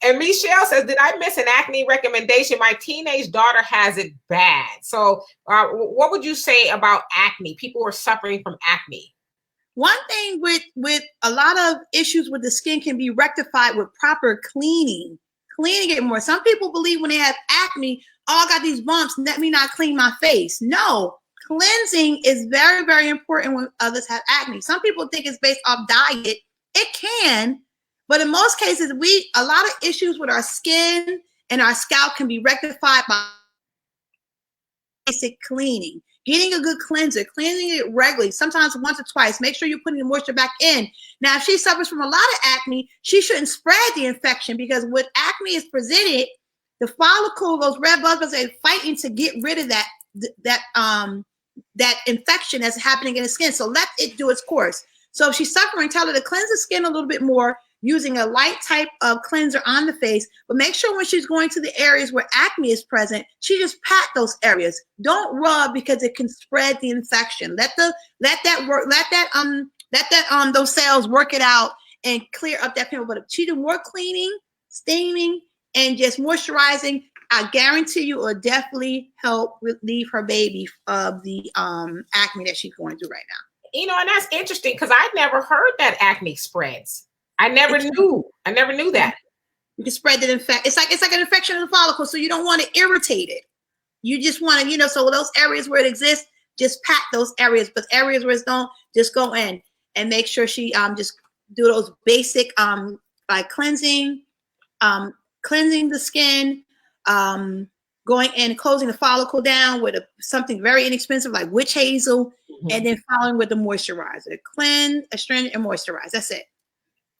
And Michelle says, did I miss an acne recommendation? My teenage daughter has it bad. So what would you say about acne? People who are suffering from acne. One thing with a lot of issues with the skin can be rectified with proper cleaning it more. Some people believe when they have acne, oh, I got these bumps, let me not clean my face. No, cleansing is very, very important when others have acne. Some people think it's based off diet. It can, but in most cases, a lot of issues with our skin and our scalp can be rectified by basic cleaning. Getting a good cleanser, cleansing it regularly, sometimes once or twice. Make sure you're putting the moisture back in. Now, if she suffers from a lot of acne, she shouldn't spread the infection because when acne is presented, the follicle, those red blood cells are fighting to get rid of that infection that's happening in the skin. So let it do its course. So if she's suffering, tell her to cleanse the skin a little bit more using a light type of cleanser on the face, but make sure when she's going to the areas where acne is present, she just pat those areas. Don't rub because it can spread the infection. Let those cells work it out and clear up that pimple. But if she did more cleaning, steaming, and just moisturizing, I guarantee you it will definitely help relieve her baby of the acne that she's going through right now. You know, and that's interesting because I never heard that acne spreads. I never knew that. You can spread that It's like an infection in the follicle, so you don't want to irritate it. You just want to, so those areas where it exists, just pat those areas. But areas where it don't, just go in and make sure she just do those basic like cleansing the skin, going in, closing the follicle down with something very inexpensive like witch hazel, and then following with the moisturizer. Cleanse, astringent, and moisturize. That's it.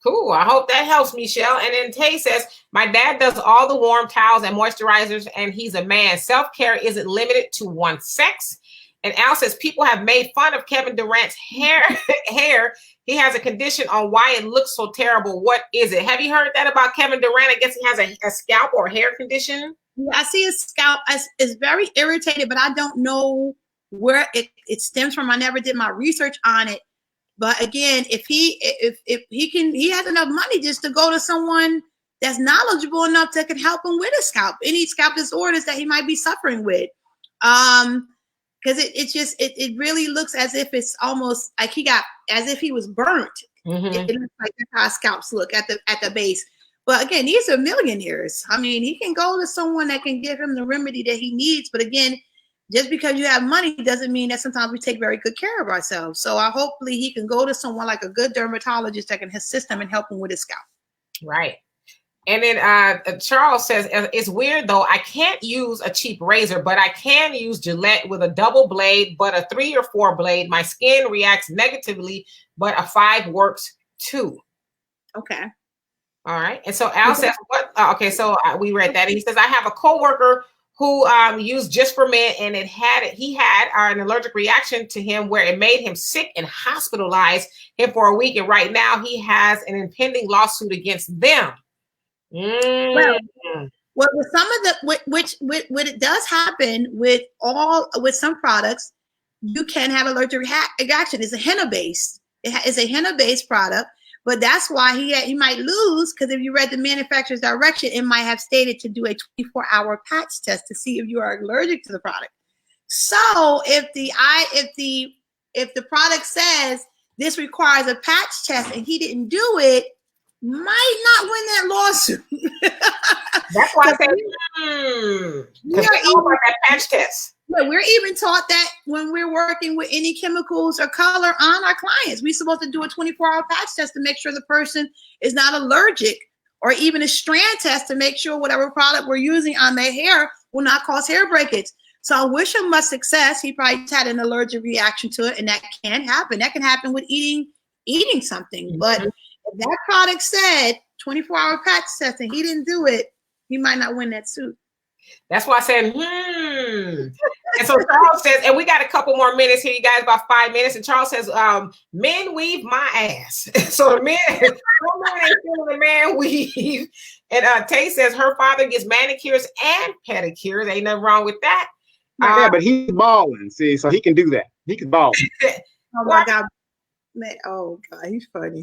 Cool. I hope that helps, Michelle. And then Tay says, my dad does all the warm towels and moisturizers, and he's a man. Self-care isn't limited to one sex. And Al says, people have made fun of Kevin Durant's hair. He has a condition on why it looks so terrible. What is it? Have you heard that about Kevin Durant? I guess he has a scalp or hair condition. Yeah, I see his scalp is very irritated, but I don't know where it stems from. I never did my research on it. But again, if he has enough money just to go to someone that's knowledgeable enough that can help him with his scalp, any scalp disorders that he might be suffering with. Because it really looks as if it's almost like as if he was burnt. It looks like that's how scalps look at the base. But again, these are millionaires. I mean, he can go to someone that can give him the remedy that he needs. But again, just because you have money doesn't mean that sometimes we take very good care of ourselves. So hopefully he can go to someone like a good dermatologist that can assist him and help him with his scalp. Right. And then Charles says, it's weird though. I can't use a cheap razor, but I can use Gillette with a double blade, but a 3 or 4 blade. My skin reacts negatively, but a 5 works too. Okay. All right. And so Al says, what? Okay. So we read that. He says, I have a coworker who used Just for Men, and he had an allergic reaction to him where it made him sick and hospitalized him for a week. And right now he has an impending lawsuit against them. Well, Well, with some of the which what it does happen with some products, you can have allergic reaction. It's a henna based. It's a henna based product, but that's why he might lose, because if you read the manufacturer's direction, it might have stated to do a 24-hour patch test to see if you are allergic to the product. So if the product says this requires a patch test and he didn't do it, might not win that lawsuit. That's why I said, we are even about that patch test. Yeah, we're even taught that when we're working with any chemicals or color on our clients, we're supposed to do a 24-hour patch test to make sure the person is not allergic, or even a strand test to make sure whatever product we're using on their hair will not cause hair breakage. So I wish him much success. He probably had an allergic reaction to it, and that can happen. That can happen with eating something. But if that product said 24-hour patch test and he didn't do it, he might not win that suit. That's why I said, And so Charles says, and we got a couple more minutes here, you guys, about 5 minutes. And Charles says, men weave my ass. So the men ain't feeling the man weave. And Tay says her father gets manicures and pedicures. Ain't nothing wrong with that. Yeah, but he's balling, see, so he can do that. He can ball. Oh my God. Man, oh God, he's funny.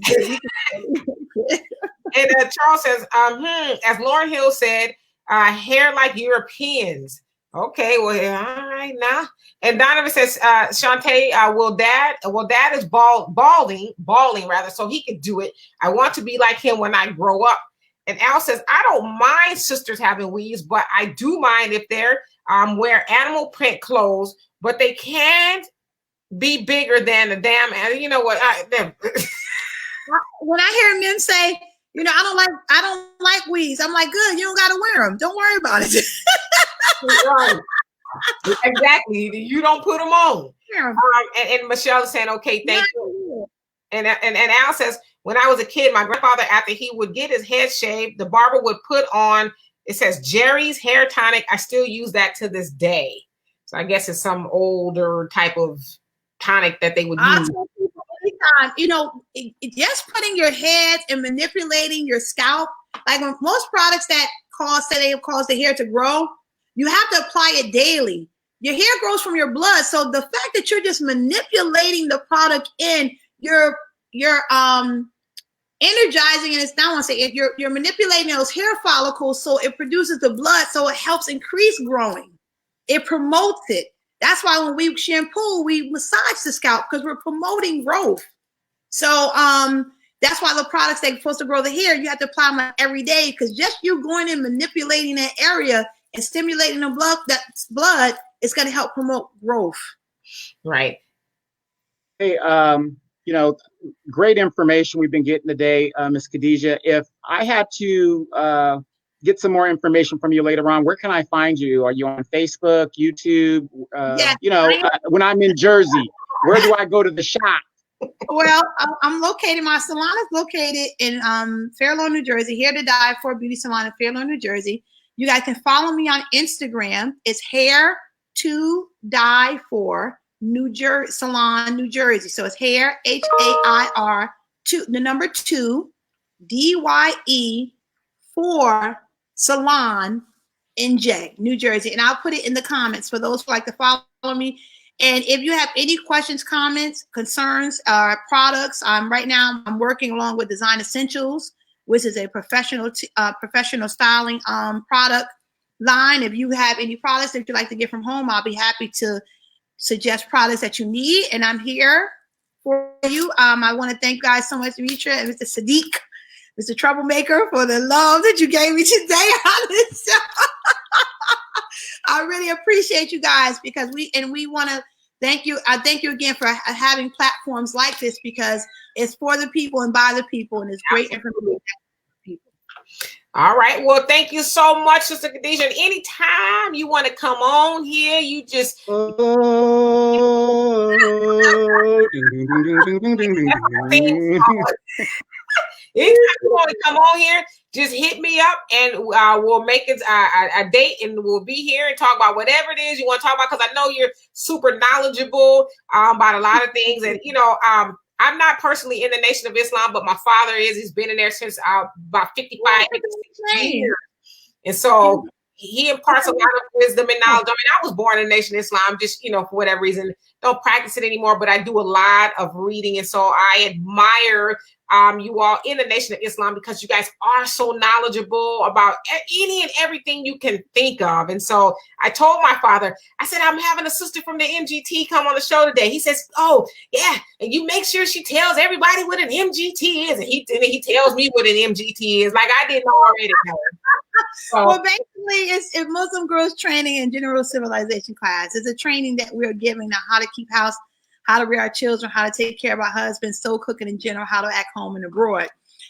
And Charles says, as Lauren Hill said, hair like Europeans. Okay, well, all right now. And Donovan says, Shantae, well, dad is balding rather, so he can do it. I want to be like him when I grow up. And Al says, I don't mind sisters having weaves, but I do mind if they're wear animal print clothes, but they can't be bigger than the damn. And you know what? When I hear men say, you know, I don't like weaves, I'm like, good, you don't got to wear them. Don't worry about it. Right. Exactly. You don't put them on. Yeah. And Michelle is saying, okay, thank you. And Al says, when I was a kid, my grandfather, after he would get his head shaved, the barber would put on, it says Jerry's hair tonic. I still use that to this day. So I guess it's some older type of tonic that they would use. Anytime, you know, just putting your head and manipulating your scalp, like most products that cause the hair to grow, you have to apply it daily. Your hair grows from your blood. So the fact that you're just manipulating the product in, you're energizing, and it's not want to say it, you're manipulating those hair follicles so it produces the blood, so it helps increase growing. It promotes it. That's why when we shampoo, we massage the scalp, because we're promoting growth. So that's why the products that are supposed to grow the hair, you have to apply them every day, because just you going in manipulating that area and stimulating the blood is going to help promote growth. Right. Hey, you know, great information we've been getting today, Ms. Khadijah. If I had to get some more information from you later on, where can I find you? Are you on Facebook, YouTube? Yeah, you know, when I'm in Jersey, where do I go to the shop? Well, I'm located, my salon is located in Fair Lawn, New Jersey, Hair to Die For Beauty Salon in Fair Lawn, New Jersey. You guys can follow me on Instagram. It's Hair to Die For New Jersey Salon, New Jersey. So it's hair, HAIR, the number 2, DYE 4 Salon in New Jersey. And I'll put it in the comments for those who like to follow me. And if you have any questions, comments, concerns, products, right now I'm working along with Design Essentials, which is a professional styling product line. If you have any products that you'd like to get from home, I'll be happy to suggest products that you need, and I'm here for you. I want to thank you guys so much, Demetra and Mr. Saadiq, Mr. Troublemaker, for the love that you gave me today on this show. I really appreciate you guys, because we want to thank you. I thank you again for having platforms like this, because it's for the people and by the people, and it's great information. All right. Well, thank you so much, Sister Khadijah. And anytime you want to come on here, you just anytime you want to come on here, just hit me up, and we'll make it a date, and we'll be here and talk about whatever it is you want to talk about, because I know you're super knowledgeable about a lot of things. And you know, I'm not personally in the Nation of Islam, but my father is. He's been in there since about 55 years. And so he imparts a lot of wisdom and knowledge. I mean, I was born in the Nation of Islam, just, you know, for whatever reason, don't practice it anymore, but I do a lot of reading. And so I admire you all in the Nation of Islam because you guys are so knowledgeable about any and everything you can think of. And so I told my father, I said, I'm having a sister from the MGT come on the show today. He says, oh, yeah, and you make sure she tells everybody what an MGT is. And he tells me what an MGT is, like I didn't already know. So, well, basically, it's Muslim Girls Training and General Civilization class. It's a training that we're giving on how to keep house, how to rear our children, how to take care of our husbands, soul cooking in general, how to act home and abroad.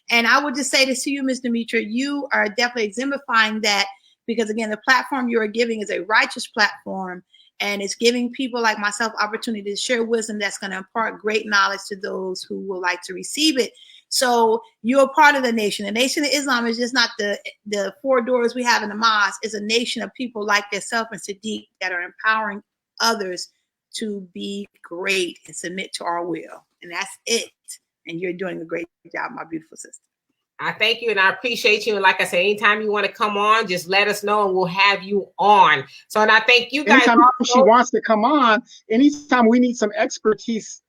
And I would just say this to you, Ms. Demetra, you are definitely exemplifying that because, again, the platform you are giving is a righteous platform, and it's giving people like myself opportunity to share wisdom that's going to impart great knowledge to those who would like to receive it. So you're a part of the nation. The Nation of Islam is just not the four doors we have in the mosque. It's a nation of people like yourself and Saadiq that are empowering others to be great and submit to our will. And that's it. And you're doing a great job, my beautiful sister. I thank you and I appreciate you. And like I said, anytime you want to come on, just let us know and we'll have you on. So, and I thank you guys. Anytime she wants to come on, anytime we need some expertise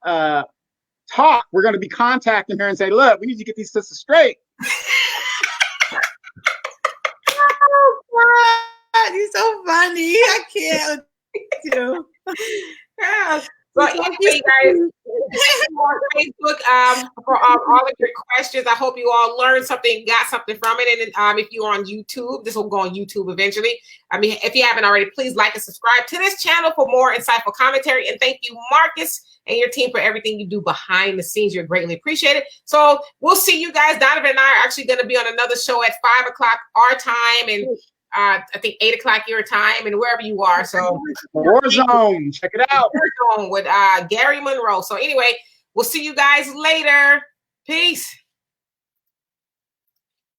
talk, we're going to be contacting her and say, look, we need to get these sisters straight. Oh, God, you're so funny. I can't with you. Yeah. So anyway, guys, on Facebook for all of your questions. I hope you all learned something, got something from it. And if you're on YouTube, this will go on YouTube eventually. I mean, if you haven't already, please like and subscribe to this channel for more insightful commentary. And thank you, Marcus, and your team for everything you do behind the scenes. You're greatly appreciated. So we'll see you guys. Donovan and I are actually going to be on another show at 5 o'clock our time and I think 8 o'clock your time and wherever you are. So Warzone, check it out. Warzone with Gary Monroe. So anyway, we'll see you guys later. Peace.